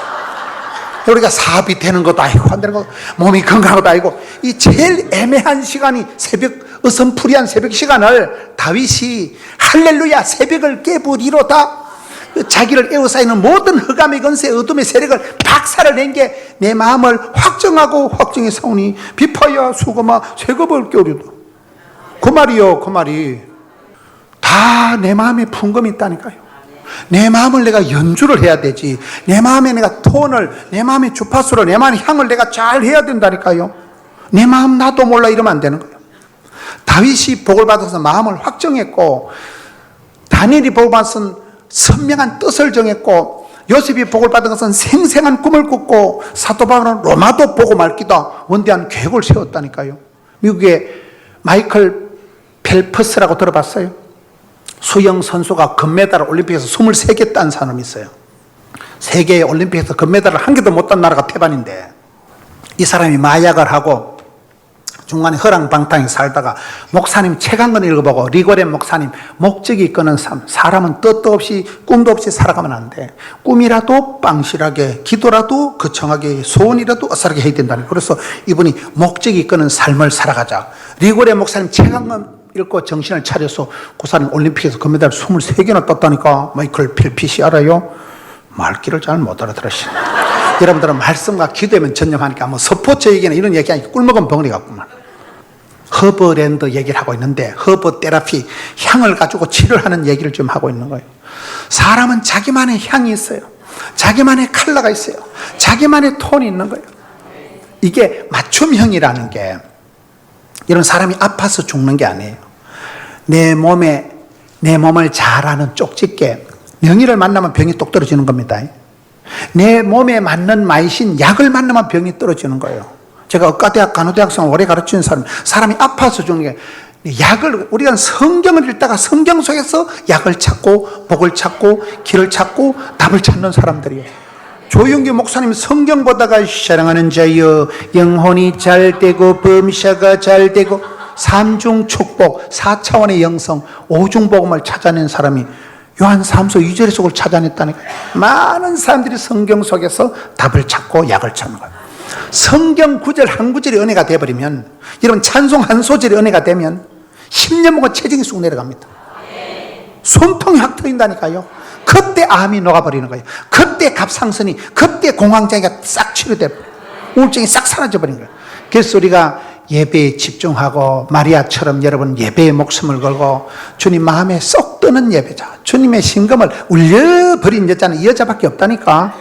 우리가 사업이 되는 것도 아니고 안 되는 것도, 몸이 건강한 것도 아니고, 이 제일 애매한 시간이 새벽, 어슴푸리한 새벽 시간을 다윗이 할렐루야 새벽을 깨부리로다, 자기를 에워싸이는 모든 흑암의 건세, 어둠의 세력을 박살을 낸 게 내 마음을 확정하고 확정해 사오니 비파야 수고마 새급을 깨우리도. 그 말이요, 그 말이 다 내 마음에 풍금이 있다니까요. 내 마음을 내가 연주를 해야 되지, 내 마음에 내가 톤을, 내 마음의 주파수를, 내 마음의 향을 내가 잘 해야 된다니까요. 내 마음 나도 몰라 이러면 안 되는 거예요. 다윗이 복을 받아서 마음을 확정했고, 다니엘이 복을 받아서 선명한 뜻을 정했고, 요셉이 복을 받은 것은 생생한 꿈을 꿨고, 사도 바울은 로마도 보고 말기다 원대한 계획을 세웠다니까요. 미국의 마이클 펠프스라고 들어봤어요? 수영 선수가 금메달을 올림픽에서 23개 딴 사람이 있어요. 세계의 올림픽에서 금메달을 한 개도 못 딴 나라가 태반인데, 이 사람이 마약을 하고 중간에 허랑방탕에 살다가 목사님 책 한 권 읽어보고, 리고렌 목사님 목적이 이끄는 삶, 사람은 뜻도 없이 꿈도 없이 살아가면 안 돼, 꿈이라도 빵실하게, 기도라도 거창하게, 소원이라도 어설하게 해야 된다는. 그래서 이분이 목적이 이끄는 삶을 살아가자, 리고렌 목사님 책 한 권 읽고 정신을 차려서 그 사람 올림픽에서 금메달 23개나 땄다니까. 마이클 필핏이 알아요? 말귀를 잘 못 알아들으시네. 여러분들은 말씀과 기도에만 전념하니까 뭐 스포츠 얘기는 이런 얘기 아니고 꿀먹은 벙어리 같구만. 허브랜드 얘기를 하고 있는데, 허브 테라피, 향을 가지고 치료하는 얘기를 좀 하고 있는 거예요. 사람은 자기만의 향이 있어요. 자기만의 컬러가 있어요. 자기만의 톤이 있는 거예요. 이게 맞춤형이라는 게, 이런 사람이 아파서 죽는 게 아니에요. 내 몸을 잘 아는 쪽집게, 명의를 만나면 병이 똑 떨어지는 겁니다. 내 몸에 맞는 마이신 약을 만나면 병이 떨어지는 거예요. 제가 의과대학 간호대학생을 오래 가르치는 사람이 아파서 죽는 게, 약을, 우리가 성경을 읽다가 성경 속에서 약을 찾고 복을 찾고 길을 찾고 답을 찾는 사람들이에요. 조영기 목사님 성경 보다가 사랑하는 자여 영혼이 잘 되고 범샤가 잘 되고, 삼중 축복, 4차원의 영성, 오중복음을 찾아낸 사람이 요한 3서 2절의 속을 찾아냈다니까요. 많은 사람들이 성경 속에서 답을 찾고 약을 찾는 거예요. 성경 구절 한 구절이 은혜가 되어버리면, 여러분 찬송 한 소절이 은혜가 되면 10년 먹은 체중이 쑥 내려갑니다. 손통이 확 트인다니까요. 그때 암이 녹아버리는 거예요. 그때 갑상선이, 그때 공황장애가 싹 치료돼, 우울증이 싹 사라져버린 거예요. 그래서 우리가 예배에 집중하고 마리아처럼 여러분 예배에 목숨을 걸고 주님 마음에 쏙 드는 예배자, 주님의 심금을 울려버린 여자는 이 여자밖에 없다니까.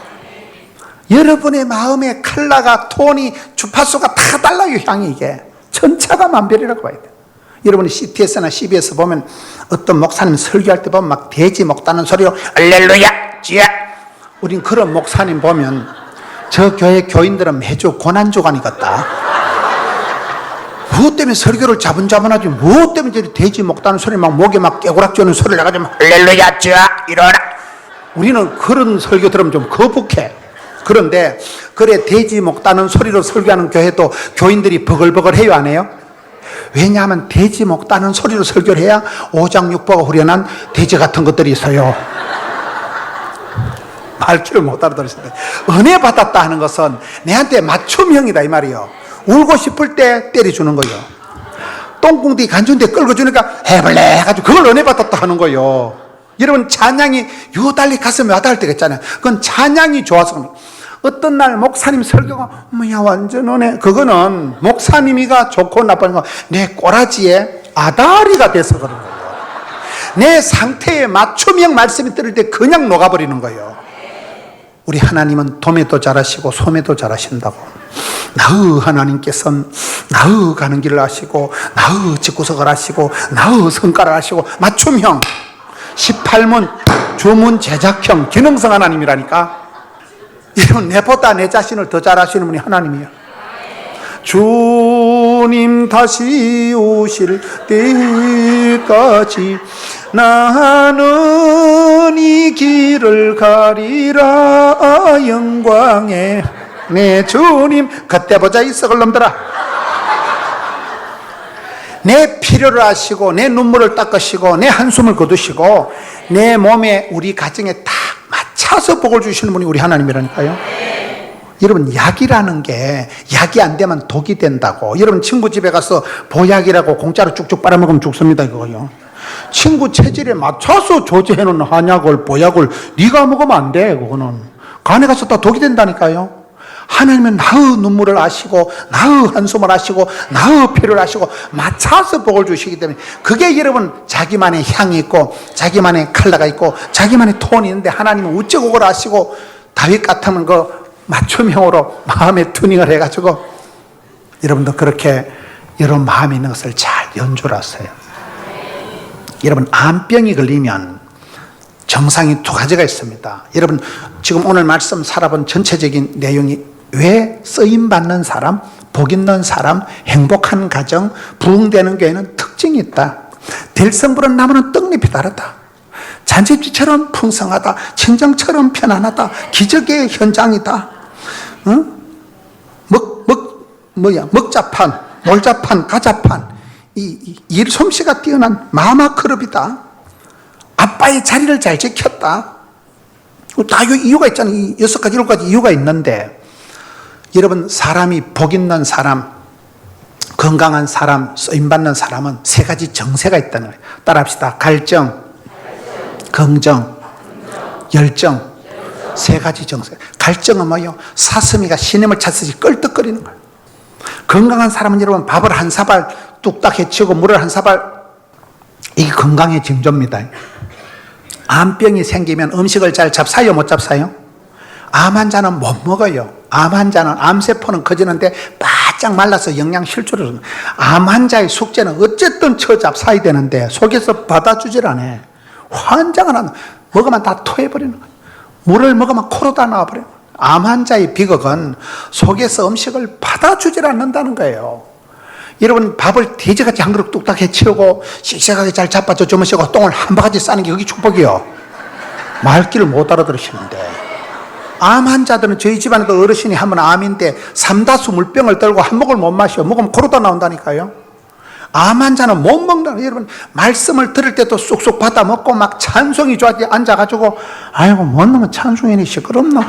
여러분의 마음의 컬러가, 톤이, 주파수가 다 달라요. 향이 이게 천차가 만별이라고 봐야 돼요. 여러분이 CTS나 CBS 보면 어떤 목사님 설교할 때 보면 막 돼지 먹다는 소리로 할렐루야 지야, 우린 그런 목사님 보면 저 교회 교인들은 매주 고난주간이겠다. 무엇 때문에 설교를 자분자분하지, 무엇 때문에 저리 돼지 먹다는 소리 막 목에 막 깨구락지 오는 소리를 내가지고 할렐루야 지야 일어나. 우리는 그런 설교 들으면 좀 거북해. 그런데 그래 돼지 먹다는 소리로 설교하는 교회도 교인들이 버글버글 해요, 안 해요? 왜냐하면 돼지 먹다는 소리로 설교를 해야 오장육부가 후련한 돼지 같은 것들이 있어요. 말귀를 못 알아들으시는데, 은혜 받았다 하는 것은 내한테 맞춤형이다 이 말이에요. 울고 싶을 때 때려주는 거예요. 똥궁디 간주인데 끌어주니까 해볼래 해가지고 그걸 은혜 받았다 하는 거예요. 여러분 찬양이 유달리 가슴에 와닿을 때가 있잖아요. 그건 찬양이 좋아서 그런 거예요. 어떤 날 목사님 설교가 뭐야 완전 은혜, 그거는 목사님이가 좋고 나쁜 거 내 꼬라지에 아다리가 돼서 그런 거예요. 내 상태에 맞춤형 말씀이 들을 때 그냥 녹아버리는 거예요. 우리 하나님은 도매도 잘하시고 소매도 잘하신다고. 나의 하나님께서는 나의 가는 길을 아시고 나의 집구석을 아시고 나의 성과를 아시고 맞춤형 18문 주문 제작형 기능성 하나님이라니까. 여러분 내보다 내 자신을 더 잘 아시는 분이 하나님이에요. 주님 다시 오실 때까지 나는 이 길을 가리라 영광에 내 주님. 그때 보자 이 썩을 놈들아. 내 필요를 아시고 내 눈물을 닦으시고 내 한숨을 거두시고 내 몸에 우리 가정에 딱 맞춰서 복을 주시는 분이 우리 하나님이라니까요. 여러분 약이라는 게 약이 안 되면 독이 된다고. 여러분 친구 집에 가서 보약이라고 공짜로 쭉쭉 빨아먹으면 죽습니다 이거요. 친구 체질에 맞춰서 조제해놓은 한약을 보약을 네가 먹으면 안 돼. 그거는 간에 가서 다 독이 된다니까요. 하나님은 나의 눈물을 아시고 나의 한숨을 아시고 나의 피를 아시고 맞춰서 복을 주시기 때문에 그게 여러분 자기만의 향이 있고 자기만의 컬러가 있고 자기만의 톤이 있는데 하나님은 우째 그걸 아시고 다윗 같으면 그 맞춤형으로 마음의 튜닝을 해가지고 여러분도 그렇게 여러분 마음에 있는 것을 잘 연주를 하세요. 여러분 암병이 걸리면 정상이 두 가지가 있습니다. 여러분 지금 오늘 말씀 살아본 전체적인 내용이 왜 쓰임받는 사람, 복 있는 사람, 행복한 가정, 부흥되는 교회는 특징이 있다. 들성부른 나무는 떡잎이 다르다. 잔치집처럼 풍성하다. 친정처럼 편안하다. 기적의 현장이다. 응? 먹자판, 몰자판, 가자판. 이 일솜씨가 뛰어난 마마크럽이다. 아빠의 자리를 잘 지켰다. 다 이유가 있잖아요. 이 6가지, 7가지 이유가 있는데 여러분 사람이 복 있는 사람, 건강한 사람, 쓰임받는 사람은 3가지 정세가 있다는 거예요. 따라합시다. 갈정, 긍정, 열정. 3가지 정세. 갈정은 뭐예요? 사슴이가 신임을 찾듯이 끌떡거리는 거예요. 건강한 사람은 여러분 밥을 한 사발 뚝딱 해치우고 물을 한 사발, 이게 건강의 징조입니다. 암병이 생기면 음식을 잘 잡사요, 못 잡사요? 암 환자는 못 먹어요. 암 환자는 암세포는 커지는데 바짝 말라서 영양 실조를 합니다. 암 환자의 숙제는 어쨌든 처잡사야 되는데 속에서 받아주질 않아. 환장을 안, 먹으면 다 토해버리는 거예요. 물을 먹으면 코로 다 나와버려요. 암 환자의 비극은 속에서 음식을 받아주질 않는다는 거예요. 여러분 밥을 돼지같이 한 그릇 뚝딱 해치우고 씩씩하게 잘 잡아줘 주무시고 똥을 한 바가지 싸는 게 그게 축복이요. 말귀를 못 알아들으시는데 암 환자들은 저희 집안에도 어르신이 하면 암인데 삼다수 물병을 들고 한 모금을 못 마셔. 먹으면 코로 다 나온다니까요. 암 환자는 못 먹는다. 여러분 말씀을 들을 때도 쑥쑥 받아 먹고 막 찬송이 좋아지 앉아가지고 아이고 뭔 놈은 찬송이니 시끄럽노.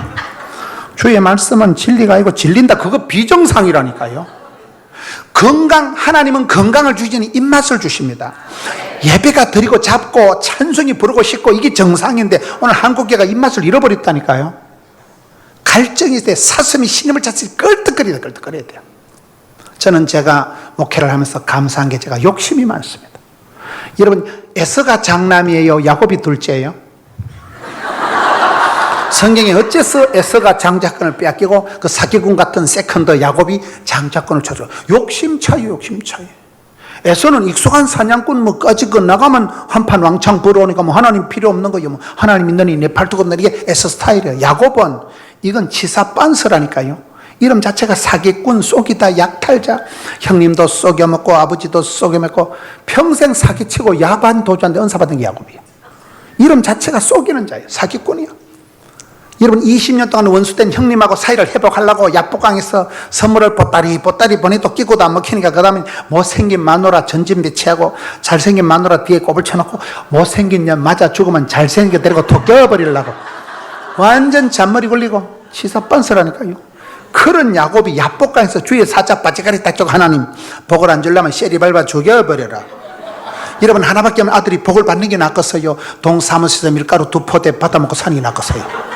주의 말씀은 진리가 아니고 진린다. 그거 비정상이라니까요. 건강, 하나님은 건강을 주시니 입맛을 주십니다. 예배가 드리고 잡고 찬송이 부르고 싶고 이게 정상인데 오늘 한국교회가 입맛을 잃어버렸다니까요. 갈증이 돼 사슴이 신임을 찾지 끌떡거려야 돼요. 저는 제가 목회를 하면서 감사한 게 제가 욕심이 많습니다. 여러분, 에서가 장남이에요? 야곱이 둘째예요? 성경에 어째서 에서가 장자권을 빼앗기고 그 사기꾼 같은 세컨더 야곱이 장자권을 쳐줘? 욕심 차이, 욕심 차이. 에서는 익숙한 사냥꾼 뭐 꺼지고 나가면 한판 왕창 벌어오니까 뭐 하나님 필요 없는 거요. 뭐 하나님 있느니 내 팔뚝 없는 이게 에서 스타일이에요. 야곱은 이건 치사 빤스라니까요. 이름 자체가 사기꾼, 속이다, 약탈자. 형님도 속여먹고 아버지도 속여먹고 평생 사기치고 야반 도주한데 은사받은 게 야곱이에요. 이름 자체가 속이는 자예요. 사기꾼이요. 여러분 20년 동안 원수된 형님하고 사이를 회복하려고 야복강에서 선물을 보따리 보내도 끼고도 안 먹히니까 그 다음에 못생긴 마누라 전진 배치하고 잘생긴 마누라 뒤에 꼽을 쳐놓고 못생긴 년 맞아 죽으면 잘생겨 데리고 톡 껴버리려고 완전 잔머리 굴리고 시사빤스라니까요. 그런 야곱이 야복강에서 주위에 사자 바지가리 딱쪽 하나님 복을 안 주려면 쉐리 밟아 죽여버려라. 여러분 하나밖에 없는 아들이 복을 받는 게 낫겠어요? 동사무소에서 밀가루 2포대 받아먹고 사는 게 낫겠어요?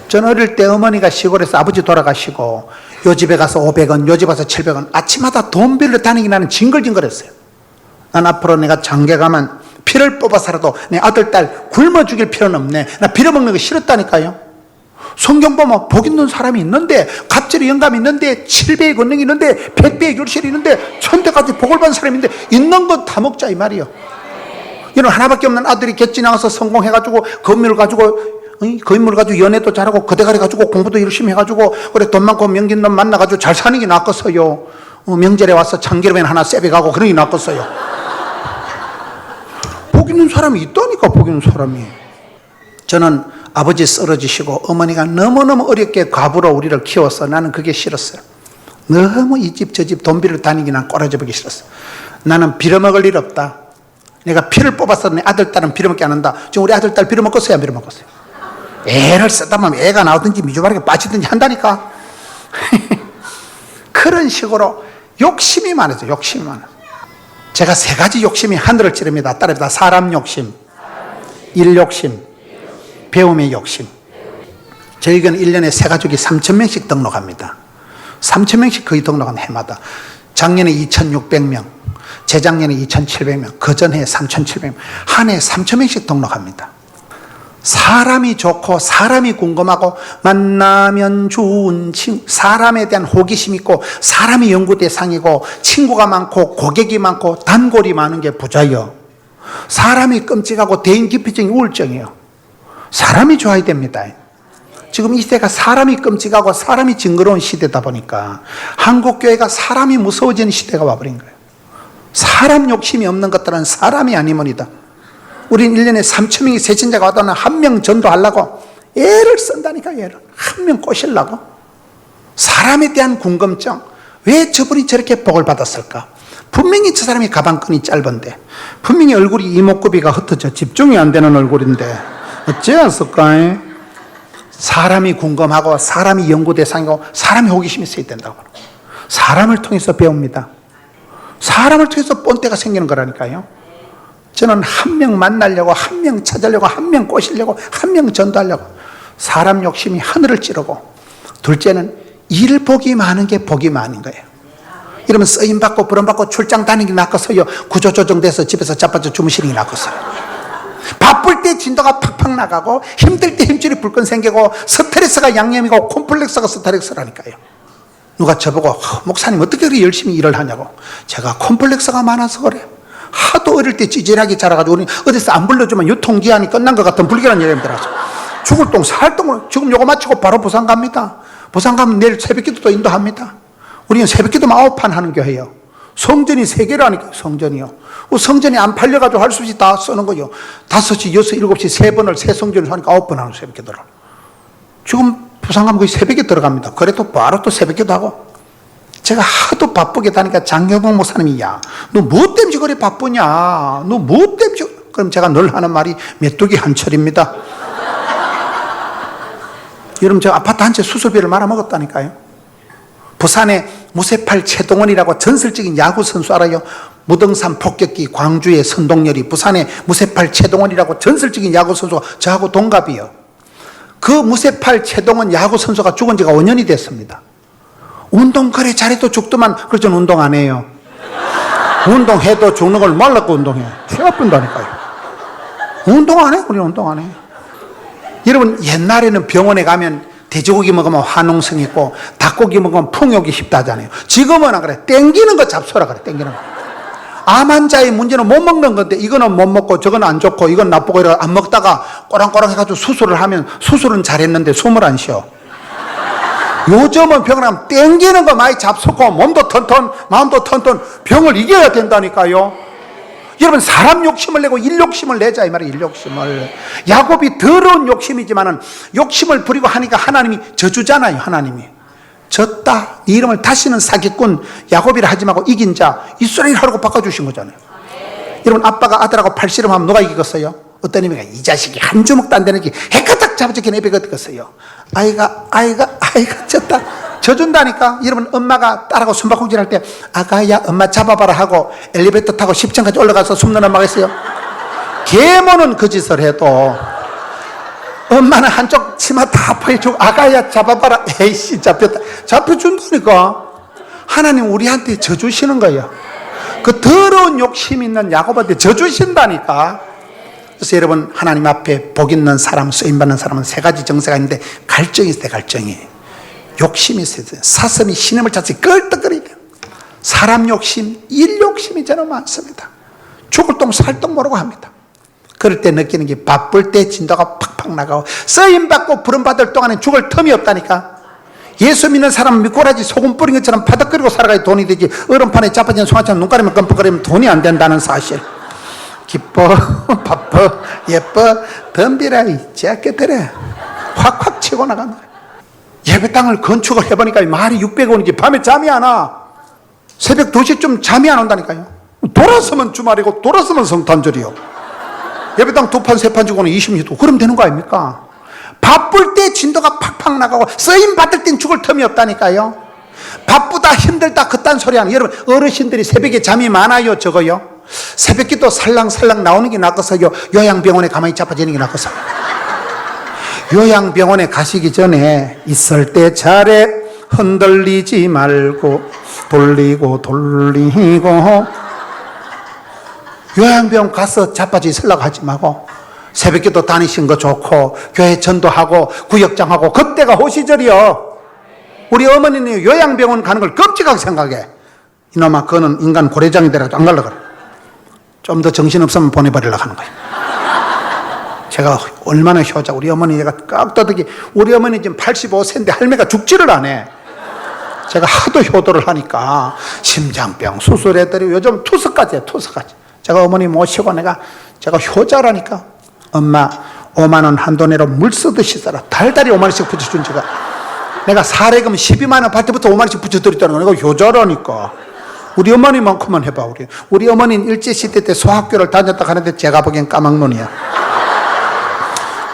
전 어릴 때 어머니가 시골에서 아버지 돌아가시고 요 집에 가서 500원, 요 집에 가서 700원 아침마다 돈 빌려 다니기 나는 징글징글했어요. 난 앞으로 내가 장계 가면 피를 뽑아서라도 내 아들, 딸 굶어 죽일 필요는 없네. 나 빌어먹는 거 싫었다니까요. 성경 보면 복 있는 사람이 있는데 갑절이 영감이 있는데 7배의 권능이 있는데 100배의 결실이 있는데 1000대까지 복을 받은 사람이 있는데 있는 건 다 먹자 이 말이요. 이런 하나밖에 없는 아들이 갯지 나가서 성공해가지고 건물을 가지고 연애도 잘하고 거대가리 가지고 공부도 열심히 해가지고 그래 돈 많고 명진 놈 만나가지고 잘 사는 게 낫겠어요. 명절에 와서 참기름엔 하나 세배가고 그런 게 낫겠어요. 복 있는 사람이 있다니까. 복 있는 사람이. 저는 아버지 쓰러지시고 어머니가 너무너무 어렵게 과부로 우리를 키워서 나는 그게 싫었어요. 너무 이 집 저 집 돈 빌려 다니기 난 꼬라져 보기 싫었어요. 나는 빌어먹을 일 없다. 내가 피를 뽑아서 내 아들 딸은 빌어먹게 안 한다. 지금 우리 아들 딸 빌어먹었어요 안 빌어먹었어요? 애를 쓰다 보면 애가 나오든지 미주바르게 빠지든지 한다니까. 그런 식으로 욕심이 많아져. 욕심이 많아져. 제가 3가지 욕심이 하늘을 찌릅니다. 따릅니다. 사람 욕심, 일 욕심, 배움의 욕심. 저희는 1년에 새 가족이 3,000명씩 등록합니다. 3,000명씩 거의 등록한 해마다. 작년에 2,600명, 재작년에 2,700명, 그전해 3,700명. 한 해 3,000명씩 등록합니다. 사람이 좋고 사람이 궁금하고 만나면 좋은 친구, 사람에 대한 호기심 있고 사람이 연구 대상이고 친구가 많고 고객이 많고 단골이 많은 게 부자예요. 사람이 끔찍하고 대인 기피증이 우울증이에요. 사람이 좋아야 됩니다. 지금 이 시대가 사람이 끔찍하고 사람이 징그러운 시대다 보니까 한국교회가 사람이 무서워지는 시대가 와버린 거예요. 사람 욕심이 없는 것들은 사람이 아니면이다. 우린 1년에 3,000명이 세천자가 와도 한 명 전도하려고 애를 쓴다니까. 애를 한 명 꼬시려고. 사람에 대한 궁금증. 왜 저분이 저렇게 복을 받았을까? 분명히 저 사람이 가방끈이 짧은데, 분명히 얼굴이 이목구비가 흩어져 집중이 안 되는 얼굴인데 어째였을까? 사람이 궁금하고 사람이 연구 대상이고 사람이 호기심이 있어야 된다고. 사람을 통해서 배웁니다. 사람을 통해서 본때가 생기는 거라니까요. 저는 한 명 만나려고, 한 명 찾으려고, 한 명 꼬시려고, 한 명 전도하려고. 사람 욕심이 하늘을 찌르고, 둘째는 일복이 많은 게 복이 많은 거예요. 이러면 쓰임받고 부름받고 출장 다니는 게 낫겠어요? 구조조정돼서 집에서 자빠져 주무시는 게 낫겠어요? 바쁠 때 진도가 팍팍 나가고 힘들 때 힘줄이 불끈 생기고 스트레스가 양념이고 콤플렉스가 스트레스라니까요. 누가 저보고 목사님 어떻게 그렇게 열심히 일을 하냐고. 제가 콤플렉스가 많아서 그래요. 하도 어릴 때 찌질하게 자라가지고 우리 어디서 안 불러주면 유통기한이 끝난 것 같은 불길한 예언들하죠. 죽을 똥 살 똥을 지금 요거 마치고 바로 부산 갑니다. 부산 가면 내일 새벽기도도 인도합니다. 우리는 새벽기도 9판 하는 교회예요. 성전이 3개라니까. 성전이요. 성전이 안 팔려가지고 할 수 없이 다 쓰는 거예요. 5시, 6시, 7시 3번을 새 성전을 하니까 9번 하는 새벽기도를. 지금 부산 가면 거의 새벽에 들어갑니다. 그래도 바로 또 새벽기도 하고. 제가 하도 바쁘게 다니까 장경봉 목사님이 야, 너 뭐 때문에 그래 바쁘냐? 너 뭐 때문에? 그럼 제가 늘 하는 말이 메뚜기 한철입니다. 여러분 저 아파트 한 채 수술비를 말아먹었다니까요. 부산에 무쇠팔 최동원이라고 전설적인 야구 선수 알아요? 무등산 폭격기 광주의 선동열이 부산에 무쇠팔 최동원이라고 전설적인 야구 선수가 저하고 동갑이에요. 그 무쇠팔 최동원 야구 선수가 죽은 지가 5년이 됐습니다. 운동 그래 잘해도 죽더만 그렇죠. 운동 안 해요. 운동해도 죽는 걸 말라고 운동해. 피 아픈다니까요. 운동 안 해? 우리 운동 안 해. 여러분 옛날에는 병원에 가면 돼지고기 먹으면 화농성 있고 닭고기 먹으면 풍욕이 쉽다잖아요. 지금은 안 그래. 땡기는 거 잡숴라 그래. 땡기는 거. 암 환자의 문제는 못 먹는 건데 이거는 못 먹고 저거는 안 좋고 이건 나쁘고 이러고 안 먹다가 꼬랑꼬랑 해가지고 수술을 하면 수술은 잘했는데 숨을 안 쉬어. 요즘은 병을 하면 땡기는 거 많이 잡수고 몸도 턴턴 마음도 턴턴 병을 이겨야 된다니까요. 여러분 사람 욕심을 내고 일 욕심을 내자 이 말이에요. 일 욕심을. 야곱이 더러운 욕심이지만은 욕심을 부리고 하니까 하나님이 저주잖아요. 하나님이 졌다 네 이름을 다시는 사기꾼 야곱이라 하지 말고 이긴 자 이스라엘 하라고 바꿔주신 거잖아요. 여러분 아빠가 아들하고 팔씨름하면 누가 이기겠어요? 어떤 의미가 이 자식이 한 주먹도 안 되는 게 해까닥 잡아주긴 애비가 어떻겠어요? 아이가 졌다 져준다니까. 여러분 엄마가 딸하고 숨바꼭질 할 때 아가야 엄마 잡아봐라 하고 엘리베이터 타고 10층까지 올라가서 숨는 엄마가 있어요? 계모는 그 짓을 해도 엄마는 한쪽 치마 다 보여주고 아가야 잡아봐라. 에이씨 잡혔다. 잡혀준다니까. 하나님 우리한테 져주시는 거예요. 그 더러운 욕심 있는 야곱한테 져주신다니까. 그래서 여러분 하나님 앞에 복 있는 사람 쓰임받는 사람은 세 가지 정세가 있는데 갈증이 있어요. 갈증이 욕심이 있어요. 사슴이 신음을 찾지 끌떡거리게 사람 욕심 일 욕심이 저는 많습니다. 죽을 똥 살 똥 모르고 합니다. 그럴 때 느끼는 게 바쁠 때 진도가 팍팍 나가고 쓰임받고 부름받을 동안에 죽을 틈이 없다니까. 예수 믿는 사람은 미꾸라지 소금 뿌린 것처럼 바닥거리고 살아가야 돈이 되지 얼음판에 자빠진 송아처럼 눈 가리면 끔뻑거리면 돈이 안 된다는 사실. 기뻐 바빠 예뻐 덤비라 이 째깨들에 확확 치고 나간다. 예배당을 건축을 해보니까 말이 600원이지 밤에 잠이 안 와. 새벽 2시쯤 잠이 안 온다니까요. 돌아서면 주말이고 돌아서면 성탄절이요. 예배당 2판 3판 주고는 20년 그럼 되는 거 아닙니까? 바쁠 때 진도가 팍팍 나가고 쓰임 받을 땐 죽을 틈이 없다니까요. 바쁘다 힘들다 그딴 소리 하는 여러분 어르신들이 새벽에 잠이 많아요 적어요? 새벽기도 살랑살랑 나오는 게 낫겠어요? 요양병원에 가만히 자빠지는 게 낫겠어요? 요양병원에 가시기 전에 있을 때 잘해 흔들리지 말고 돌리고 요양병원 가서 자빠지 쓰려고 하지 말고 새벽기도 다니신 거 좋고 교회 전도하고 구역장하고 그때가 호시절이요. 우리 어머니는 요양병원 가는 걸 끔찍하게 생각해. 이놈아 그거는 인간 고래장이 되라도 안 가려고 그래. 좀 더 정신없으면 보내버리려고 하는 거예요. 제가 얼마나 효자 우리 어머니가 깍떠득이 우리 어머니 지금 85세인데 할매가 죽지를 않아. 제가 하도 효도를 하니까 심장병 수술해드리고 요즘 투석까지 해요. 투석까지. 제가 어머니 모시고 제가 효자라니까 엄마 5만 원 한도 내로 물 쓰듯이 살아. 달달이 5만 원씩 붙여준 제가 내가 사례금 12만 원 받을 때부터 5만 원씩 붙여드렸다는 거. 내가 효자라니까. 우리 어머니만큼만 해봐. 우리 어머니는 일제시대 때 소학교를 다녔다 하는데 제가 보기엔 까막눈이야.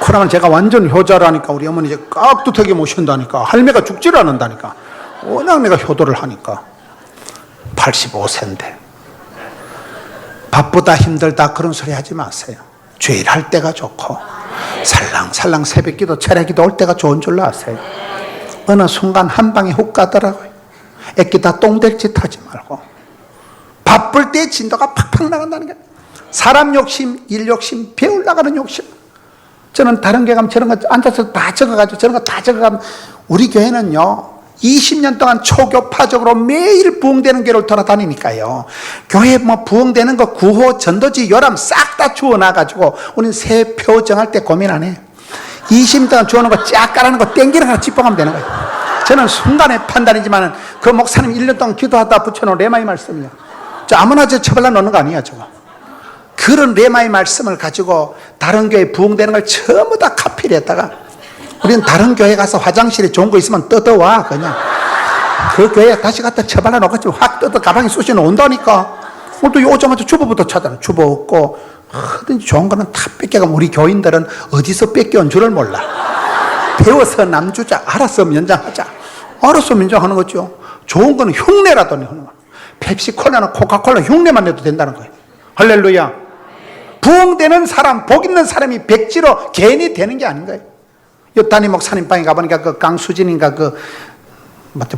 그러면 제가 완전 효자라니까. 우리 어머니 이제 깍두터게 모신다니까. 할매가 죽지를 않는다니까. 워낙 내가 효도를 하니까. 85세인데 바쁘다 힘들다 그런 소리 하지 마세요. 주일 할 때가 좋고 살랑살랑 새벽기도 철야기도 올 때가 좋은 줄로 아세요. 어느 순간 한 방에 훅 가더라고요. 애기다 똥될 짓 하지 말고 바쁠 때 진도가 팍팍 나간다는 게 사람 욕심 일 욕심 배울 나가는 욕심. 저는 다른 교회 가면 저런 거 앉아서 다 적어가지고 저런 거 다 적어가면 우리 교회는요 20년 동안 초교파적으로 매일 부흥되는 교회를 돌아다니니까요. 교회 뭐 부흥되는 거 구호 전도지 요람 싹 다 주워놔가지고 우리는 새 표 정할 때 고민 안 해. 20년 동안 주워놓은 거 쫙 깔아놓은 거 땡기는 거 짚어가면 되는 거예요. 저는 순간의 판단이지만 그 목사님 1년 동안 기도하다 붙여놓은 레마의 말씀이요. 저 아무나 저 처발라 놓는 거 아니야 저거. 그런 레마의 말씀을 가지고 다른 교회 부흥되는 걸 전부 다 카피를 했다가 우리는 다른 교회 가서 화장실에 좋은 거 있으면 뜯어와 그냥. 그 교회에 다시 갖다 처발라 놓고 확 뜯어 가방에 쑤시 놓는다니까. 또 오자마자 주보부터 찾아라. 주보 없고 하든지 좋은 거는 다 뺏겨가면 우리 교인들은 어디서 뺏겨온 줄을 몰라. 배워서 남주자. 알아서 연장하자. 알아서 연장하는 거죠. 좋은 거는 흉내라도 내는 거. 펩시콜라나 코카콜라 흉내만 내도 된다는 거예요. 할렐루야. 부흥되는 사람 복 있는 사람이 백지로 괜히 되는 게 아닌 거예요. 요단이 목사님 방에 가보니까 그 강수진인가 그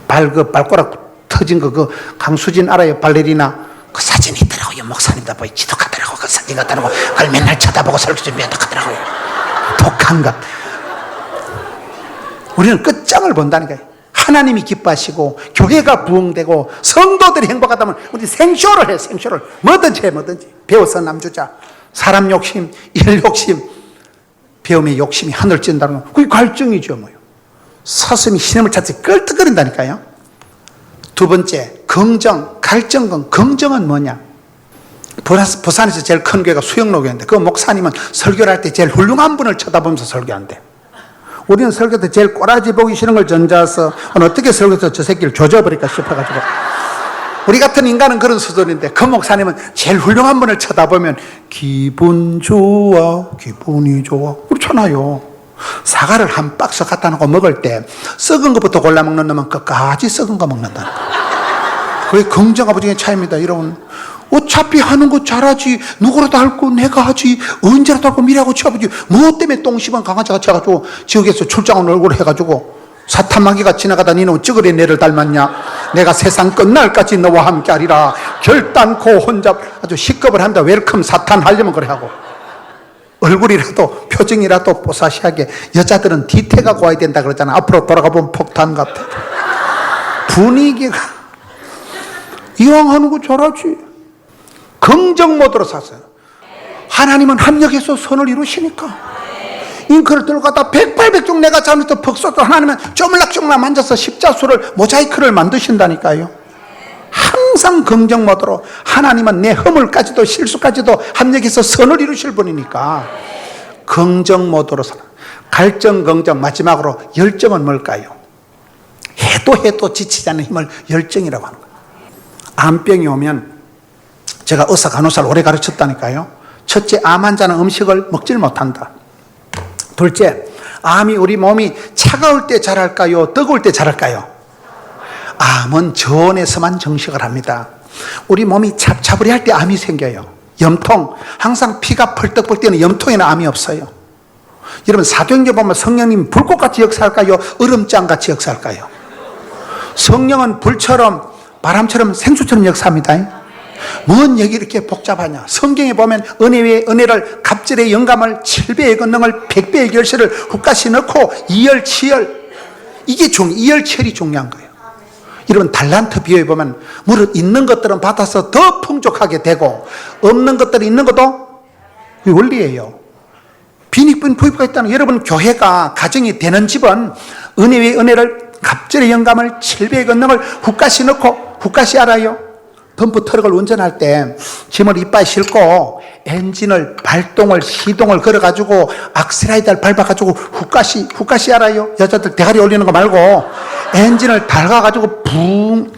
발가락 터진 거, 강수진 알아요? 발레리나. 그 사진이 있더라고요. 목사님다 보이 지독하더라고. 그 사진 같더라고. 그걸 맨날 쳐다보고 설교 준비한다 하더라고요. 독한 것. 우리는 끝장을 본다니까요. 하나님이 기뻐하시고 교회가 부흥되고 성도들이 행복하다면 우리 생쇼를 해. 생쇼를 뭐든지 해. 뭐든지 배워서 남주자. 사람 욕심, 일 욕심, 배움의 욕심이 하늘 찐다는 거, 그게 갈증이죠. 뭐요. 사슴이 시냇을 찾지 끌떡거린다니까요. 두 번째, 긍정, 갈증은, 긍정은 뭐냐? 부산에서 제일 큰 교회가 수영로교회인데 그 목사님은 설교를 할 때 제일 훌륭한 분을 쳐다보면서 설교한대. 우리는 설교 때 제일 꼬라지 보기 싫은 걸 전자해서 어떻게 설교해서 저 새끼를 조져버릴까 싶어가지고, 우리 같은 인간은 그런 수준인데 그 목사님은 제일 훌륭한 분을 쳐다보면 기분 좋아, 기분이 좋아 그렇잖아요. 사과를 한 박스 갖다 놓고 먹을 때 썩은 것부터 골라 먹는 놈은 끝까지 썩은 거 먹는다는 거. 그게 긍정과 부정의 차이입니다. 여러분, 어차피 하는 거 잘하지, 누구라도 할 거 내가 하지, 언제라도 할 거 미리하고 치워보지, 뭐 때문에 똥 씹은 강아지같이 해가지고 지역에서 출장한 얼굴을 해가지고 사탄마귀가 지나가다 니는 찌그레 내를 닮았냐, 내가 세상 끝날까지 너와 함께 하리라 결단코 혼자 아주 시급을 합니다. 웰컴 사탄 하려면 그래 하고, 얼굴이라도 표정이라도 뽀사시하게. 여자들은 뒤태가 고와야 된다 그러잖아. 앞으로 돌아가 보면 폭탄 같아. 분위기가 이왕 하는 거 잘하지. 긍정 모드로 샀어요. 하나님은 합력해서 선을 이루시니까 잉크를 들고 갔다 백발백중 내가 잘못해서 벅 하나님은 쪼물락쪼물락 만져서 십자수를 모자이크를 만드신다니까요. 항상 긍정 모드로. 하나님은 내 허물까지도 실수까지도 합력해서 선을 이루실 분이니까 긍정 모드로 살아. 갈증, 긍정. 마지막으로 열정은 뭘까요? 해도 지치지 않는 힘을 열정이라고 하는 거예요. 암병이 오면, 제가 의사 간호사를 오래 가르쳤다니까요. 첫째, 암 환자는 음식을 먹질 못한다. 둘째, 암이 우리 몸이 차가울 때 자랄까요? 뜨거울 때 자랄까요? 암은 저온에서만 정식을 합니다. 우리 몸이 잡잡으리할 때 암이 생겨요. 염통, 항상 피가 펄떡펄 뛰는 염통에는 암이 없어요. 여러분, 사도행전 보면 성령님 불꽃같이 역사할까요? 얼음장같이 역사할까요? 성령은 불처럼 바람처럼 생수처럼 역사합니다. 뭔 얘기 이렇게 복잡하냐? 성경에 보면 은혜 위에 은혜를, 갑절의 영감을, 7배의 권능을, 100배의 결실을 훅가시 넣고 이열치열, 이게 이열치열이 중요한 거예요. 여러분, 달란트 비유에 보면 무릇 있는 것들은 받아서 더 풍족하게 되고 없는 것들이 있는 것도 원리예요. 빈익빈 부유가 있다는, 여러분 교회가 가정이 되는 집은 은혜 위에 은혜를, 갑절의 영감을, 7배의 권능을 훅가시 넣고, 훅가시 알아요? 덤프 트럭을 운전할 때 짐을 이빨에 싣고 엔진을, 발동을, 시동을 걸어가지고 악셀라이더를 밟아가지고 훅가시 알아요? 여자들 대가리 올리는 거 말고 엔진을 달가가지고 붕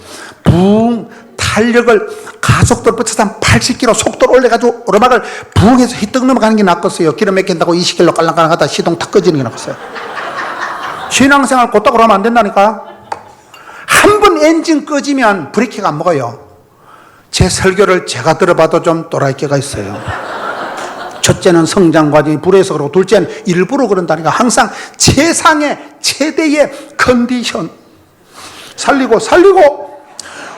탄력을 가속도를 붙여서 한 80km 속도를 올려가지고 오르막을 붕해서 휘떡 넘어가는 게 낫겠어요? 기름 막힌다고 20km 깔랑깔랑 하다 시동 탁 꺼지는 게 낫겠어요? 신앙생활 곧다고 하면 안 된다니까. 한 번 엔진 꺼지면 브레이크가 안 먹어요. 제 설교를 제가 들어봐도 좀 또라이끼가 있어요. 첫째는 성장 과정이 불해서 그러고, 둘째는 일부러 그런다니까. 항상 최상의 최대의 컨디션 살리고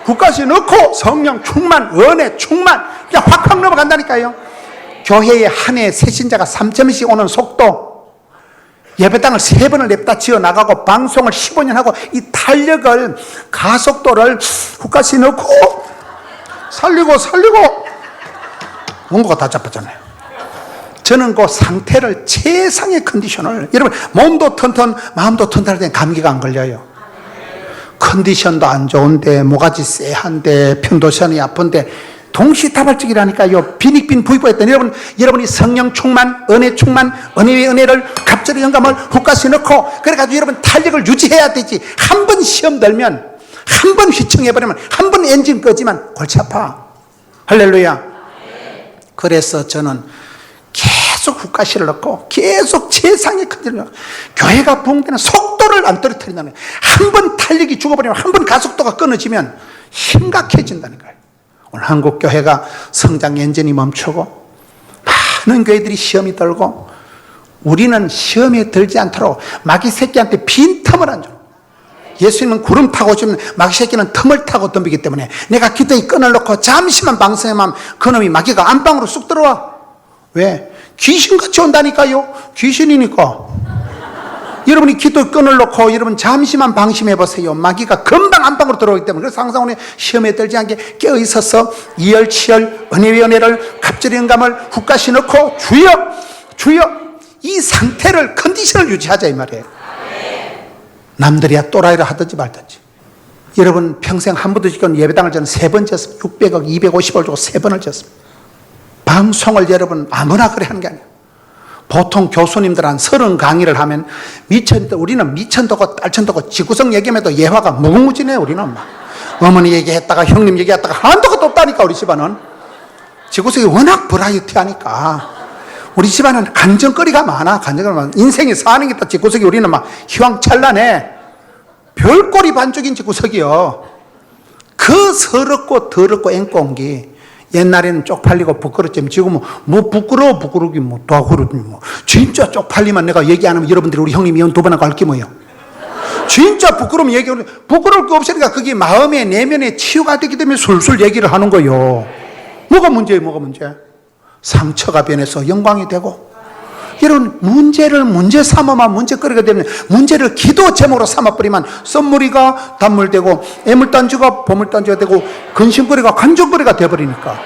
국가시 넣고 성령 충만, 은혜 충만, 그냥 확확 넘어간다니까요. 교회에 한 해 새 신자가 3,000명씩 오는 속도, 예배당을 3번을 냅다 지어 나가고 방송을 15년 하고, 이 탄력을, 가속도를 국가시 넣고 살리고 원고가 다 잡혔잖아요. 저는 그 상태를, 최상의 컨디션을, 여러분 몸도 튼튼 마음도 튼튼할 때 감기가 안 걸려요. 컨디션도 안 좋은데, 모가지 쎄한데, 편도선이 아픈데 동시다발적이라니까요. 빈익빈 부익부했더니 여러분이 성령 충만, 은혜 충만, 은혜 위에 은혜를, 갑절의 영감을 훅가시 넣고, 그래가지고 여러분 탄력을 유지해야 되지. 한 번 시험 들면, 한 번 휘청해버리면, 한 번 엔진 꺼지면 골치 아파. 할렐루야. 그래서 저는 계속 훅가시를 넣고 계속 최상의 컨디션을, 교회가 부흥되는 속도를 안 떨어뜨린다는 거예요. 한 번 탄력이 죽어버리면, 한 번 가속도가 끊어지면 심각해진다는 거예요. 오늘 한국 교회가 성장 엔진이 멈추고 많은 교회들이 시험이 들고, 우리는 시험에 들지 않도록 마귀 새끼한테 빈틈을 안 줘. 예수님은 구름 타고 오시면 마귀 새끼는 틈을 타고 덤비기 때문에 내가 기도의 끈을 놓고 잠시만 방송하면 그놈이 마귀가 안방으로 쑥 들어와. 왜? 귀신같이 온다니까요. 귀신이니까. 여러분이 기도의 끈을 놓고 여러분 잠시만 방심해 보세요. 마귀가 금방 안방으로 들어오기 때문에. 그래서 항상 오늘 시험에 들지 않게 깨어 있어서 이열치열 은혜의 은혜를 갑절의 영감을 훅가시 넣고 주여 주여 이 상태를 컨디션을 유지하자 이 말이에요. 남들이야 또라이를 하든지 말든지. 여러분 평생 한 번도 지금 예배당을 저는 3번 졌습니다. 600억 250을 주고 3번을 졌습니다. 방송을 여러분 아무나 그래 하는 게 아니에요. 보통 교수님들 한 30 강의를 하면 우리는 미천도고 딸천도고 지구성 얘기해도 예화가 무궁무진해. 우리는 막 어머니 얘기했다가 형님 얘기했다가 한도 것도 없다니까. 우리 집안은 지구성이 워낙 버라이어티하니까 우리 집안은 간정거리가 많아. 인생이 사는 게 다 지구석이. 우리는 막 휘황찬란해. 별꼴이 반쪽인 지구석이요. 그 서럽고 더럽고 앵꽁기. 옛날에는 쪽팔리고 부끄럽지만 지금은 뭐 부끄러우기 뭐 도와그러니 뭐 진짜 쪽팔리면 내가 얘기 안 하면 여러분들이 우리 형님이 연 2번 하고 할 게 뭐예요? 진짜 부끄러우면 얘기하면 부끄러울 게 없으니까 그게 마음의 내면에 치유가 되기 때문에 술술 얘기를 하는 거예요. 뭐가 문제예요? 뭐가 문제? 상처가 변해서 영광이 되고. 여러분 문제를 문제 삼아만 문제거리가 되면 문제를 기도 제목으로 삼아버리면 썸머리가 단물되고 애물단지가 보물단지가 되고 근심거리가 간정거리가 되어버리니까.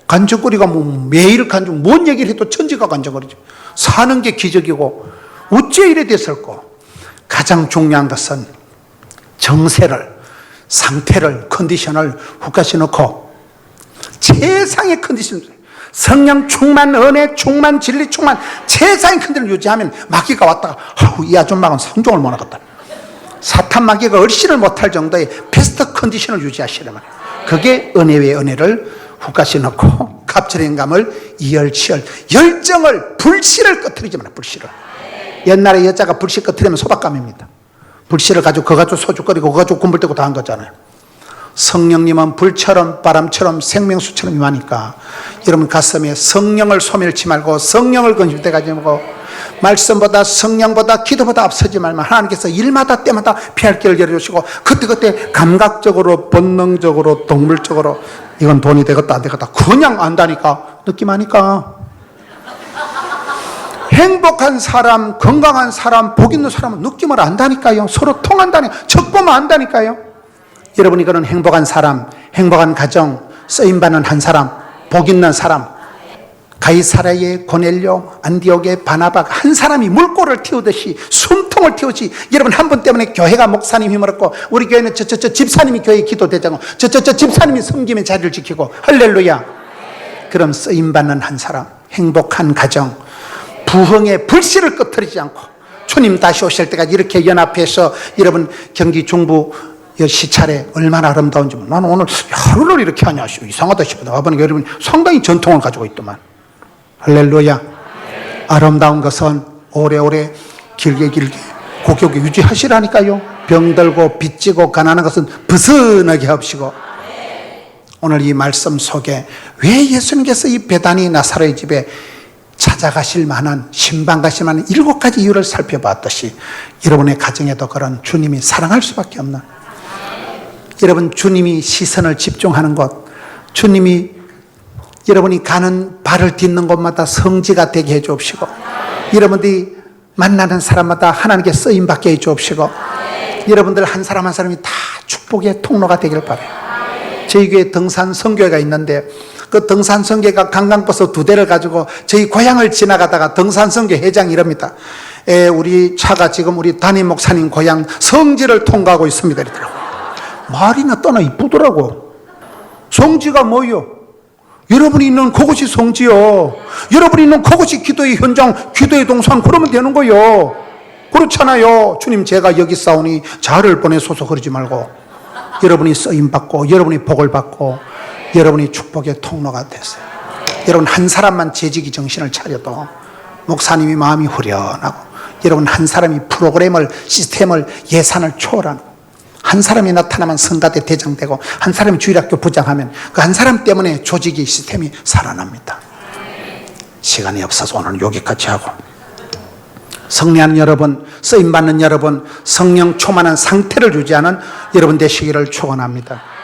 간정거리가 뭐 매일 간정 뭔 얘기를 해도 천지가 간정거리죠. 사는 게 기적이고 어째 이래 됐을까. 가장 중요한 것은 정세를 상태를 컨디션을 훅가시 넣고 최상의 컨디션 성령 충만, 은혜 충만, 진리 충만 최상의 컨디션을 유지하면 마귀가 왔다가 이 아줌마는 성종을 못 하겠다. 사탄 마귀가 얼씨를 못할 정도의 베스트 컨디션을 유지하시란 말이에요. 그게 은혜 위에 은혜를 훅가시 넣고 갑절의 영감을 이열치열 열정을 불씨를 꺼트리지 마라. 불씨를. 옛날에 여자가 불씨 꺼트리면 소박감입니다. 불씨를 가지고 그거 가지고 소주 끓이고 그거 가지고 군불 뜨고 다 한 거잖아요. 성령님은 불처럼 바람처럼 생명수처럼 임하니까 여러분 가슴에 성령을 소멸치 말고 성령을 건질 가지 말고 말씀보다 성령보다 기도보다 앞서지 말면 하나님께서 일마다 때마다 피할 길을 열어주시고 그때 감각적으로 본능적으로 동물적으로 이건 돈이 되겠다 안 되겠다 그냥 안다니까. 느낌하니까. 행복한 사람 건강한 사람 복 있는 사람은 느낌을 안다니까요. 서로 통한다니까요. 적보면 안다니까요. 여러분 이거는 행복한 사람, 행복한 가정, 쓰임받는 한 사람, 복 있는 사람. 가이사라의 고넬료, 안디옥의 바나바가 한 사람이 물꼬를 틔우듯이 숨통을 틔우지. 여러분 한 분 때문에 교회가 목사님 힘을 얻고 우리 교회는 저 집사님이 교회 기도대장고 저 집사님이 섬김의 자리를 지키고 할렐루야. 그럼 쓰임받는 한 사람, 행복한 가정, 부흥의 불씨를 꺼트리지 않고 주님 다시 오실 때까지 이렇게 연합해서 여러분 경기 중부 시찰에 얼마나 아름다운지. 나는 오늘 하루를 이렇게 하냐 이상하다 싶어요. 와보니까 여러분 상당히 전통을 가지고 있더만. 할렐루야. 아름다운 것은 오래오래 길게 고교게 유지하시라니까요. 병들고 빚지고 가난한 것은 벗어나게 하시고. 오늘 이 말씀 속에 왜 예수님께서 이 베다니 나사로의 집에 찾아가실 만한 신방 가실 만한 7가지 이유를 살펴봤듯이 여러분의 가정에도 그런 주님이 사랑할 수밖에 없는, 여러분 주님이 시선을 집중하는 곳, 주님이 여러분이 가는 발을 딛는 곳마다 성지가 되게 해 주옵시고, 여러분들이 만나는 사람마다 하나님께 쓰임받게 해 주옵시고, 여러분들 한 사람 한 사람이 다 축복의 통로가 되길 바라요. 저희 교회 등산 선교회가 있는데 그 등산 선교회가 관광버스 2대를 가지고 저희 고향을 지나가다가 등산 선교 회장이 이럽니다. 우리 차가 지금 우리 담임 목사님 고향 성지를 통과하고 있습니다 이러더라고요. 말이나 떠나 이쁘더라고. 성지가 뭐요? 여러분이 있는 그곳이 성지요. 여러분이 있는 그곳이 기도의 현장, 기도의 동산. 그러면 되는 거요. 그렇잖아요. 주님 제가 여기 싸우니 자를 보내소서 그러지 말고 여러분이 쓰임받고 여러분이 복을 받고 여러분이 축복의 통로가 됐어요. 여러분 한 사람만 재직이 정신을 차려도 목사님이 마음이 후련하고, 여러분 한 사람이 프로그램을 시스템을 예산을 초월하는, 한 사람이 나타나면 성가대 대장되고 한 사람이 주일학교 부장하면 그 한 사람 때문에 조직이 시스템이 살아납니다. 시간이 없어서 오늘 여기까지 하고 승리하는 여러분, 쓰임받는 여러분, 성령 충만한 상태를 유지하는 여러분 되시기를 축원합니다.